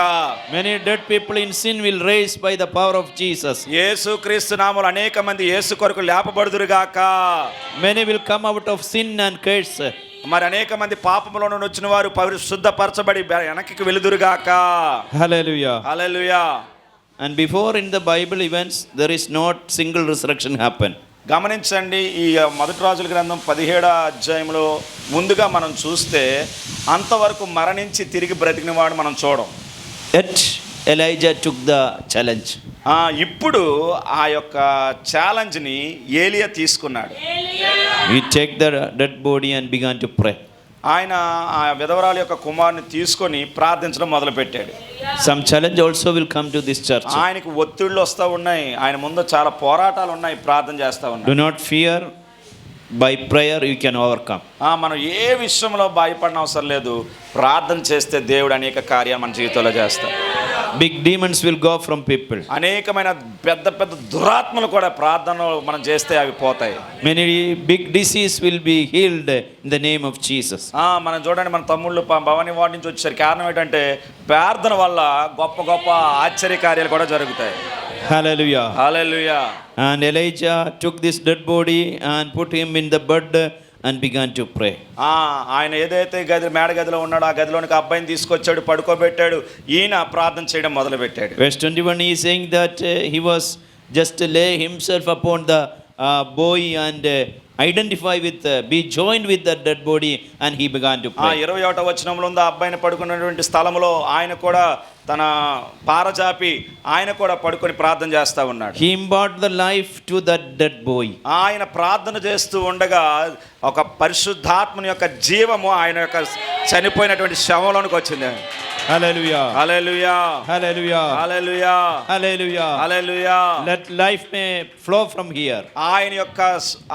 Speaker 1: Many dead people in sin will raise by the power of Jesus.
Speaker 2: యేసుక్రీస్తు నామములో అనేక మంది యేసు కొరకు లేపబడుదురు గాక.
Speaker 1: Many will come out of sin and curse.
Speaker 2: మరి అనేక మంది పాపములో నుండి వచ్చిన వారు పరిశుద్ధపరచబడి వెనక్కి వెలుదురుగాక.
Speaker 1: Hallelujah.
Speaker 2: Hallelujah.
Speaker 1: And before in the Bible events there is not single resurrection happen.
Speaker 2: గమనించండి, ఈ మొదటి రాజుల గ్రంథం 17వ అధ్యాయంలో ముందుగా మనం చూస్తే అంతవరకు మరణించి తిరిగి బ్రతికిన వాడు మనం చూడం.
Speaker 1: Yet Elijah took the challenge.
Speaker 2: ఇప్పుడు ఆ యొక్క ఛాలెంజ్ని ఏలియా తీసుకున్నాడు.
Speaker 1: He take the dead body and began to pray.
Speaker 2: ఆయన ఆ విధవరాల యొక్క కుమారుని తీసుకొని ప్రార్థించడం మొదలుపెట్టాడు.
Speaker 1: Some challenge also will come to this church.
Speaker 2: ఆయనకు ఒత్తిళ్ళు వస్తూ ఉన్నాయి, ఆయన ముందు చాలా పోరాటాలు ఉన్నాయి, ప్రార్థన చేస్తూ ఉన్నాయి.
Speaker 1: Do not fear, by prayer you can overcome.
Speaker 2: మనం ఏ విషయంలో భయపడిన అవసరం లేదు, ప్రార్థన చేస్తే దేవుడు అనేక కార్యాలు మన జీవితంలో చేస్తాడు.
Speaker 1: Big demons will go from people.
Speaker 2: అనేకమైన పెద్ద పెద్ద దురాత్మలు కూడా ప్రార్థనలో మనం చేస్తే అవి పోతాయి.
Speaker 1: Many big disease will be healed in the name of Jesus.
Speaker 2: మనం చూడండి, మన తమ్ముళ్ళు భవానీ వార్డు నుంచి వచ్చారు. కారణం ఏంటంటే ప్రార్థన వల్ల గొప్ప గొప్ప ఆశ్చర్య కార్యాలు కూడా జరుగుతాయి.
Speaker 1: Hallelujah.
Speaker 2: Hallelujah.
Speaker 1: And Elijah took this dead body and put him in the bed and began to pray.
Speaker 2: ఆయన ఏదైతే మేడ గదిలో ఉన్నాడో ఆ గదిలోనికి అబ్బాయిని తీసుకొచ్చాడు, పడుకోబెట్టాడు, ఈయన ప్రార్థన చేయడం మొదలుపెట్టాడు.
Speaker 1: Verse 21 he is saying that he was just to lay himself upon the boy and identify with, be joined with the dead body, and he began to pray.
Speaker 2: 21వ వచనంలో ఉంది, ఆ అబ్బాయిని పడుకున్నటువంటి స్థలంలో ఆయన కూడా తన పారజాపి ఆయన కూడా పడుకొని ప్రార్థన చేస్తూ ఉన్నాడు.
Speaker 1: He imparted the life to that dead boy.
Speaker 2: ఆయన ప్రార్థన చేస్తూ ఉండగా ఒక పరిశుద్ధాత్మని యొక్క జీవము ఆయన యొక్క చనిపోయినటువంటి శవంలోనికి వచ్చింది.
Speaker 1: Hallelujah.
Speaker 2: Hallelujah,
Speaker 1: Hallelujah.
Speaker 2: Hallelujah,
Speaker 1: Hallelujah.
Speaker 2: Hallelujah.
Speaker 1: Let life may flow from here.
Speaker 2: ఆయన యొక్క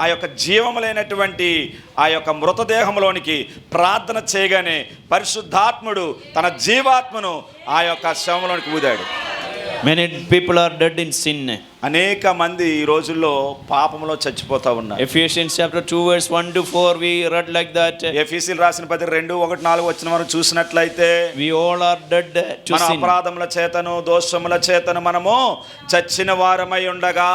Speaker 2: ఆ యొక్క జీవము లేనటువంటి ఆ యొక్క మృతదేహంలోనికి ప్రార్థన చేయగానే పరిశుద్ధాత్ముడు తన జీవాత్మను ఆ యొక్క శవంలోనికి ఊదాడు.
Speaker 1: Many people are dead in sin.
Speaker 2: అనేక మంది ఈ రోజుల్లో పాపంలో చచ్చిపోతా ఉన్నారు.
Speaker 1: Ephesians chapter 2 verse 1 to 4 we read like that.
Speaker 2: ఎఫెసీయులకు రాసిన పత్రిక 2:1-4 వచ్చిన మనం చూసినట్లయితే
Speaker 1: We all are dead to
Speaker 2: మన
Speaker 1: sin.
Speaker 2: అపరాధముల చేతను దోషముల చేతను మనము చచ్చిన వారమై ఉండగా.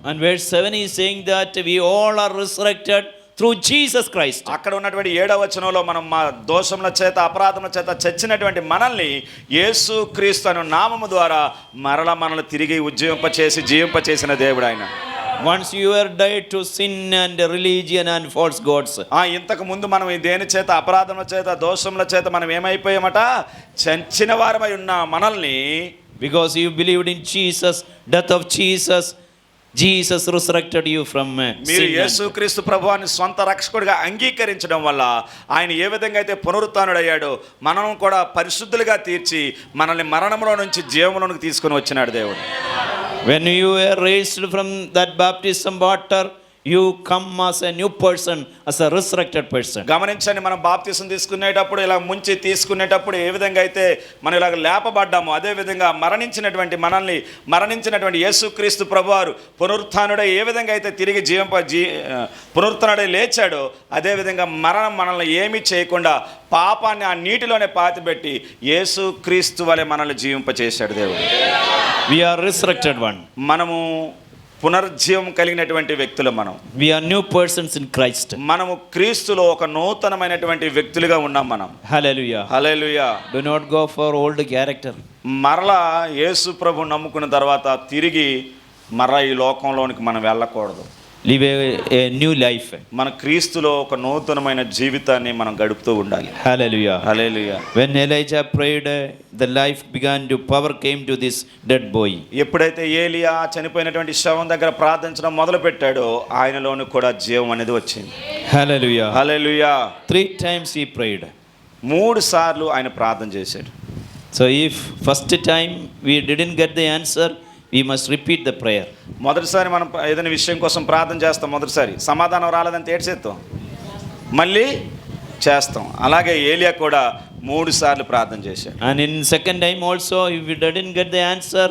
Speaker 1: And verse 7 is saying that we all are resurrected through Jesus Christ.
Speaker 2: అక్కడ ఉన్నటువంటి 7వ వచనంలో మనం మా దోషముల చేత అపరాధముల చేత చచ్చినటువంటి మనల్ని యేసు క్రీస్తు అను నామము ద్వారా మనల్ని తిరిగి ఉజ్జీవింపచేసి జీవింపచేసిన దేవుడు ఆయన.
Speaker 1: Once you were died to sin and religion and false gods.
Speaker 2: ఇంతకు ముందు మనం ఈ దేని చేత అపరాధముల చేత దోషముల చేత మనం ఏమైపోయామట, చచ్చిన వారమై ఉన్న మనల్ని,
Speaker 1: Because you believed in Jesus, death of Jesus resurrected you from
Speaker 2: మీరు
Speaker 1: sin.
Speaker 2: యేసుక్రీస్తు ప్రభువాన్ని సొంత రక్షకుడిగా అంగీకరించడం వల్ల ఆయన ఏ విధంగా అయితే పునరుత్థానుడయ్యాడో మనం కూడా పరిశుద్ధులుగా తీర్చి మనల్ని మరణంలో నుంచి జీవములోనికి తీసుకొని వచ్చినాడు దేవుడు.
Speaker 1: When you were raised from that baptism water, you come as a new person, as a resurrected person.
Speaker 2: గమనించండి, మనం బాప్తిసం తీసుకునేటప్పుడు ఇలా ముంచి తీసుకునేటప్పుడు ఏ విధంగా అయితే మనం ఇలా లేపబడ్డామో అదే విధంగా మరణించినటువంటి యేసుక్రీస్తు ప్రభువారు పునరుత్థానుడై ఏ విధంగా అయితే తిరిగి పునరుత్థానుడై లేచాడో అదే విధంగా మరణం మనల్ని ఏమీ చేయకుండా పాపాన్ని ఆ నీటిలోనే పాతిపెట్టి యేసుక్రీస్తు వలె మనల్ని జీవింపచేశాడు దేవుడు.
Speaker 1: We are resurrected one.
Speaker 2: మనము పునర్జీవం కలిగినటువంటి వ్యక్తులు.
Speaker 1: We are new persons in Christ.
Speaker 2: మనము క్రీస్తులో ఒక నూతనమైనటువంటి వ్యక్తులుగా ఉన్నాం మనం.
Speaker 1: Hallelujah.
Speaker 2: Hallelujah.
Speaker 1: Do not go for old character.
Speaker 2: మరలా యేసు ప్రభు నమ్ముకున్న తర్వాత తిరిగి మరలా ఈ లోకంలోనికి మనం వెళ్ళకూడదు.
Speaker 1: Live a new life.
Speaker 2: మన క్రీస్తులో ఒక నూతనమైన జీవితాన్ని మనం గడుపుతూ ఉండాలి.
Speaker 1: Hallelujah.
Speaker 2: Hallelujah.
Speaker 1: When Elijah prayed, the life began to, power came to this dead boy.
Speaker 2: ఎప్పుడైతే ఏలియా చనిపోయినటువంటి శవం దగ్గర ప్రార్థించడం మొదలు పెట్టాడో ఆయనలోని కూడా జీవం అనేది వచ్చింది.
Speaker 1: Hallelujah.
Speaker 2: Hallelujah.
Speaker 1: 3 times he prayed.
Speaker 2: 3 సార్లు ఆయన ప్రార్థన చేశాడు.
Speaker 1: So if first time we didn't get the answer, we must repeat the prayer.
Speaker 2: మొదటిసారి మనం ఏదైనా విషయం కోసం ప్రార్థన చేస్తాం, మొదటిసారి సమాధానం రాలేదంటే ఏడ్చేస్తాం, మళ్ళీ చేస్తాం. అలాగే ఏలియా కూడా 3 సార్లు ప్రార్థన చేశాడు.
Speaker 1: And in second time also, if we didn't get the answer,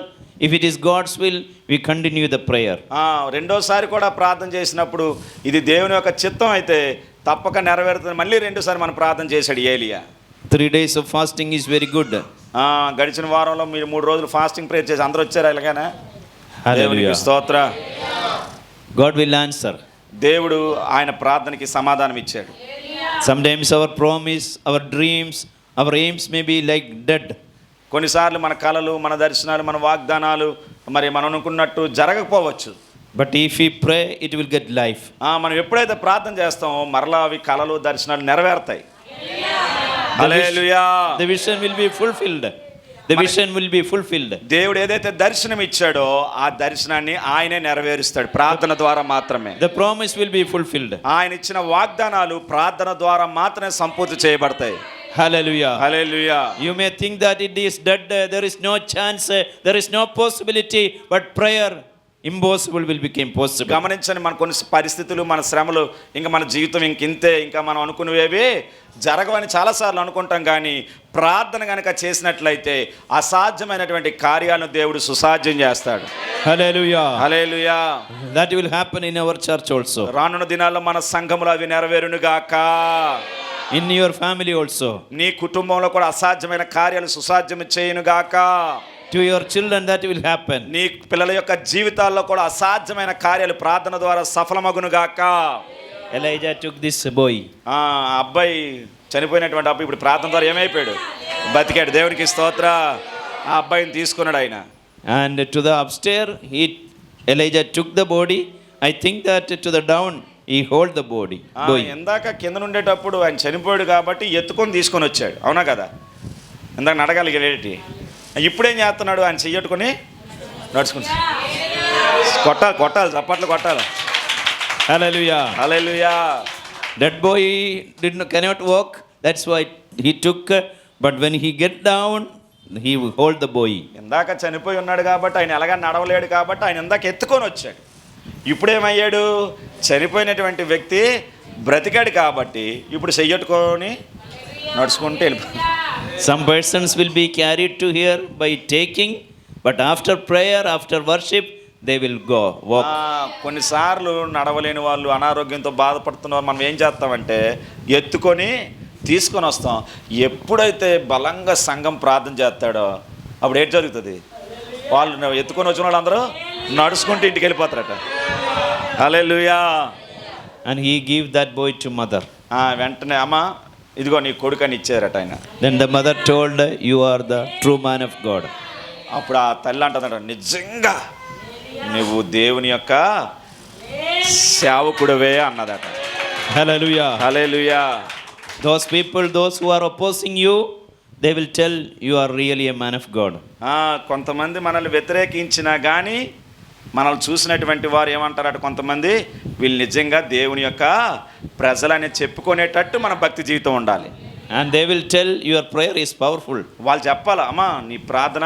Speaker 1: if it is God's will, we continue the prayer.
Speaker 2: రెండోసారి కూడా ప్రార్థన చేసినప్పుడు ఇది దేవుని యొక్క చిత్తం అయితే తప్పక నెరవేరుతుంది, మళ్ళీ 2 సార్లు మనం ప్రార్థన చేశాడు ఏలియా.
Speaker 1: 3 days of fasting is very good.
Speaker 2: గడిచిన వారంలో మీరు 3 రోజులు ఫాస్టింగ్ ప్రేయర్ చేసి అందరూ వచ్చారు ఇలాగానే. దేవునికి స్తోత్ర.
Speaker 1: God will answer.
Speaker 2: దేవుడు ఆయన ప్రార్థనకి సమాధానం ఇచ్చాడు.
Speaker 1: Sometimes our promise, our dreams, our aims may be like dead.
Speaker 2: కొన్నిసార్లు మన కలలు, మన దర్శనాలు, మన వాగ్దానాలు మరి మనం అనుకున్నట్టు జరగకపోవచ్చు.
Speaker 1: But if we pray, it will get life.
Speaker 2: మనం ఎప్పుడైతే ప్రార్థన చేస్తామో మరలా అవి కలలు, దర్శనాలు నెరవేరుతాయి. హల్లెలూయా.
Speaker 1: The vision will be fulfilled. The vision will be fulfilled.
Speaker 2: దేవుడు ఏదైతే దర్శనం ఇచ్చాడో ఆ దర్శనాన్ని ఆయనే నెరవేరుస్తాడు ప్రార్థన ద్వారా మాత్రమే.
Speaker 1: The promise will be fulfilled.
Speaker 2: ఆయన ఇచ్చిన వాగ్దానాలు ప్రార్థన ద్వారా మాత్రమే సంపూర్తి చేయబడతాయి.
Speaker 1: Hallelujah.
Speaker 2: Hallelujah.
Speaker 1: You may think that it is dead, there is no chance, there is no possibility, but prayer, impossible will become possible.
Speaker 2: గమనించండి, మన కొన్ని పరిస్థితులు, మన శ్రమలు, ఇంకా మన జీవితం ఇంకింతే, ఇంకా మనం అనుకునేవి జరగవని చాలాసార్లు అనుకుంటాం. కానీ ప్రార్థన కనుక చేసినట్లయితే అసాధ్యమైనటువంటి కార్యాలను దేవుడు సుసాధ్యం చేస్తాడు.
Speaker 1: Hallelujah.
Speaker 2: Hallelujah.
Speaker 1: That will happen in our church also.
Speaker 2: రానున్న దినాల్లో మన సంఘములో అవి నెరవేరును గాక.
Speaker 1: In your family also.
Speaker 2: నీ కుటుంబంలో కూడా అసాధ్యమైన కార్యాలు సుసాధ్యం చేయను గాక.
Speaker 1: To your children that will happen.
Speaker 2: నీ పిల్లల యొక్క జీవితాల్లో కూడా అసాధ్యమైన కార్యాలు ప్రార్థన ద్వారా సఫలమగును గాక.
Speaker 1: Elijah took this boy.
Speaker 2: అబ్బాయి చనిపోయినటువంటి అబ్బాయి ఇప్పుడు ప్రార్థన ద్వారా ఏమైపోయాడు, బతికాడు. దేవునికి స్తోత్ర. ఆ అబ్బాయిని తీసుకున్నాడు ఆయన.
Speaker 1: And to the upstairs, Elijah took the body. I think that to the down, he hold the body.
Speaker 2: ఇందాక కింద ఉండేటప్పుడు ఆయన చనిపోయాడు కాబట్టి ఎత్తుకొని తీసుకొని వచ్చాడు, అవునా కదా? ఇందాక నడగలిగేటి. ఇప్పుడేం చేస్తున్నాడు, ఆయన చెయ్యట్టుకొని నడుచుకుంటా. కొట్టాలి చప్పట్లు కొట్టాలి.
Speaker 1: Hallelujah.
Speaker 2: Hallelujah.
Speaker 1: That boy cannot walk. That's why he took. But when he get down, he will hold the boy.
Speaker 2: ఇందాక చనిపోయి ఉన్నాడు కాబట్టి ఆయన ఎలాగా నడవలేడు కాబట్టి ఆయన ఇందాక ఎత్తుకొని వచ్చాడు. ఇప్పుడేమయ్యాడు? చనిపోయినటువంటి వ్యక్తి బ్రతికాడు కాబట్టి ఇప్పుడు చెయ్యట్టుకొని నడుచుకుంటూ వెళ్ళిపోయాడు.
Speaker 1: Some persons will be carried to here by taking, but after prayer, after worship, they will go walk.
Speaker 2: కొన్నిసార్లు నడవలేని వాళ్ళు, అనారోగ్యంతో బాధపడుతున్నారు, మనం ఏం చేస్తామంటే ఎత్తుకొని తీసుకొని వస్తాం. ఎప్పుడైతే బలంగా సంఘం ప్రార్థన చేస్తాడో అప్పుడు ఏం జరుగుతుంది? వాళ్ళు ఎత్తుకొని వచ్చిన వాళ్ళందరూ నడుచుకుంటూ ఇంటికి వెళ్ళిపోతారట. హల్లెలూయా.
Speaker 1: And he gave that boy to mother.
Speaker 2: వెంటనే అమ్మ ఇదిగో నీ కొడుకని ఇచ్చారట ఆయన.
Speaker 1: Then the mother told, you are the true man of God.
Speaker 2: అప్పుడు ఆ తల్లి అంటుందట, నిజంగా నువ్వు దేవుని యొక్క సేవకుడివే అన్నదట.
Speaker 1: Hallelujah.
Speaker 2: Hallelujah.
Speaker 1: Those people, those who are opposing you, they will tell you are really a man of God.
Speaker 2: కొంతమంది మనల్ని వ్యతిరేకించినా కానీ మనల్ని చూసినటువంటి వారు ఏమంటారట, కొంతమంది వీళ్ళు నిజంగా దేవుని యొక్క ప్రజలని చెప్పుకునేటట్టు మన భక్తి జీవితం ఉండాలి.
Speaker 1: And they will tell your prayer is powerful.
Speaker 2: వాళ్ళు చెప్పాలా, అమ్మా నీ ప్రార్థన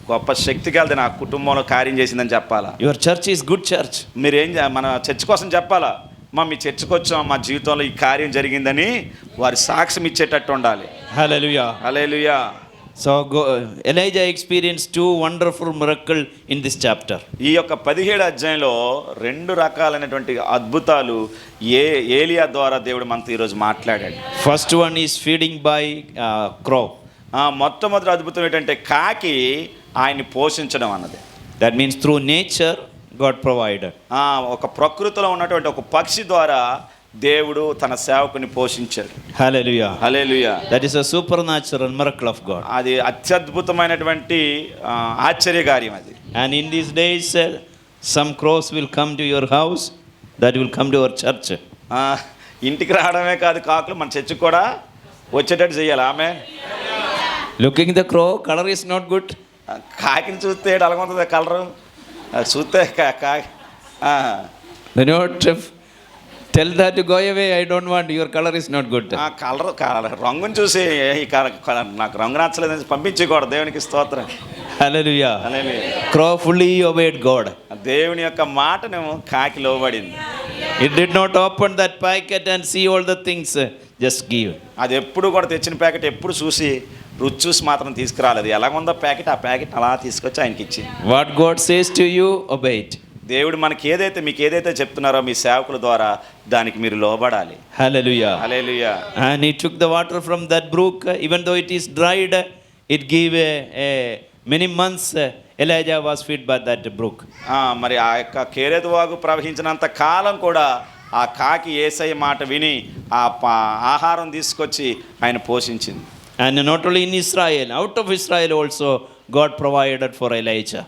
Speaker 2: గొప్ప శక్తి కలిది, నా కుటుంబంలో కార్యం చేసిందని చెప్పాలా.
Speaker 1: Your church is good church.
Speaker 2: మన చర్చ్ కోసం చెప్పాలా, మీ చర్చ్కి వచ్చాం, మా జీవితంలో ఈ కార్యం జరిగిందని వారి సాక్ష్యం ఇచ్చేటట్టు ఉండాలి.
Speaker 1: Hallelujah.
Speaker 2: Hallelujah.
Speaker 1: So Elijah experienced 2 wonderful miracles in this chapter.
Speaker 2: ఈ యొక్క 17 అధ్యాయంలో 2 రకాలైనటువంటి అద్భుతాలు ఏలియా ద్వారా దేవుడు మనతో ఈరోజు మాట్లాడాడు.
Speaker 1: First one is feeding by crow.
Speaker 2: మొట్టమొదటి అద్భుతం ఏంటంటే కాకి ఆయన్ని పోషించడం అన్నది.
Speaker 1: That means through nature God provided.
Speaker 2: ఒక ప్రకృతిలో ఉన్నటువంటి ఒక పక్షి ద్వారా దేవుడు తన సేవకుని పోషించాడు.
Speaker 1: Hallelujah.
Speaker 2: Hallelujah.
Speaker 1: That is a supernatural miracle of God.
Speaker 2: అది అత్యద్భుతమైనటువంటి ఆశ్చర్యకార్యం అది.
Speaker 1: And in these days some crows will come to your house, that will come to our church.
Speaker 2: ఇంటికి రావడమే కాదు, కాకులు మన చర్చికి కూడా వచ్చేటట్టు చేయాలి. ఆమె
Speaker 1: Looking the crow, color is not good.
Speaker 2: కాకిని చూస్తే ఎలాగుంటుంది కలరు, చూస్తే
Speaker 1: They not tell that to go away, I don't want, your color is not good.
Speaker 2: Colour రంగుని చూసి నాకు రంగు నచ్చలేదని పంపించకూడదు. దేవునికి స్తోత్రం.
Speaker 1: Hallelujah.
Speaker 2: హల్లెలూయా.
Speaker 1: Crow fully obeyed God.
Speaker 2: దేవుని యొక్క మాటను కాకి లోబడింది.
Speaker 1: It did not open that packet and see all the things, just give.
Speaker 2: అది ఎప్పుడు కూడా తెచ్చిన ప్యాకెట్ ఎప్పుడు చూసి రుచి చూసి మాత్రం తీసుకురాలేదు. ఎలాగుందో ప్యాకెట్, ఆ ప్యాకెట్ అలా తీసుకొచ్చి ఆయనకి ఇచ్చింది.
Speaker 1: What God says to you, obey it.
Speaker 2: దేవుడు మీకు ఏదైతే చెప్తున్నారో మీ సేవకుల ద్వారా దానికి మీరు లోబడాలి.
Speaker 1: Hallelujah.
Speaker 2: Hallelujah.
Speaker 1: And he took the water from that brook, even though it is dried, it gave many months Elijah was fed by that brook.
Speaker 2: మరి ఆ యొక్క కేరేతు వాగు ప్రవహించినంత కాలం కూడా ఆ కాకి యేసయ్య మాట విని ఆ ఆహారం తీసుకొచ్చి ఆయన పోషించింది.
Speaker 1: And not only in Israel, out of Israel also God provided for Elijah.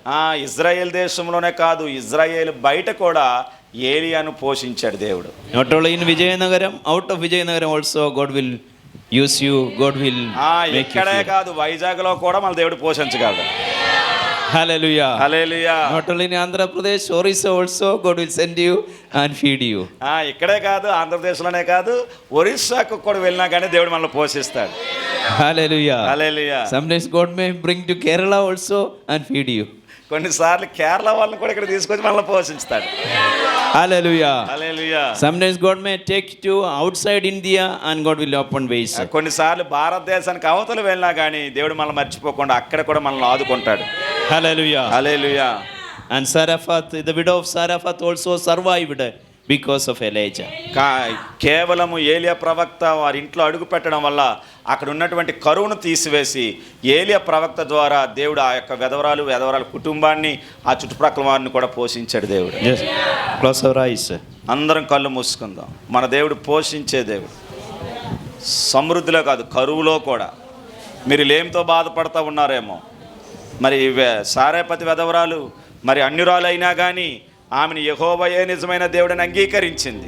Speaker 2: Israel దేశంలోనే కాదు, ఇజ్రాయేల్ బయట కూడా ఏలియాను పోషించాడు దేవుడు.
Speaker 1: Not only in Vijayanagaram, out of Vijayanagaram also God will use you, God will make
Speaker 2: ఇక్కడే
Speaker 1: you.
Speaker 2: కాదు, వైజాగ్లో కూడా మన దేవుడు పోషించగలడు.
Speaker 1: Hallelujah.
Speaker 2: Hallelujah.
Speaker 1: Not only in Andhra Pradesh, Orissa also God will send you and feed you.
Speaker 2: ఇక్కడే కాదు, ఆంధ్రప్రదేశ్లోనే కాదు, ఒరిస్సాకు కూడా వెళ్ళినా కానీ దేవుడు మనల్ని పోషిస్తాడు.
Speaker 1: Hallelujah.
Speaker 2: Hallelujah.
Speaker 1: Sometimes God may bring to Kerala also and feed you.
Speaker 2: కొన్నిసార్లు కేరళ వాళ్ళని కూడా ఇక్కడ తీసుకొచ్చి మనల్ని పోషిస్తాడు.
Speaker 1: Hallelujah.
Speaker 2: Hallelujah.
Speaker 1: Sometimes God may take you outside India and God will open ways.
Speaker 2: కొన్నిసార్లు భారతదేశానికి అవతల వెళ్ళినా కానీ దేవుడు మనల్ని మర్చిపోకుండా అక్కడ కూడా మనల్ని ఆదుకుంటాడు.
Speaker 1: Hallelujah.
Speaker 2: Hallelujah.
Speaker 1: And Saraphat, the widow of Saraphat also survived because of Elijah.
Speaker 2: కేవలము ఏలియా ప్రవక్త వారి ఇంట్లో అడుగు పెట్టడం వల్ల అక్కడ ఉన్నటువంటి కరువును తీసివేసి ఏలియా ప్రవక్త ద్వారా దేవుడు ఆ యొక్క వెధవరాల కుటుంబాన్ని, ఆ చుట్టుప్రక్కల వారిని కూడా పోషించాడు దేవుడు.
Speaker 1: Yes. Close our eyes.
Speaker 2: అందరం కళ్ళు మూసుకుందాం. మన దేవుడు పోషించే దేవుడు. సమృద్ధిలో కాదు, కరువులో కూడా. మీరు లేమితో బాధపడతా ఉన్నారేమో, మరి సారేపతి వెధవరాలు మరి అన్యురాలైనా కానీ ఆమెను యెహోవాయే నిజమైన దేవుడని అంగీకరించింది.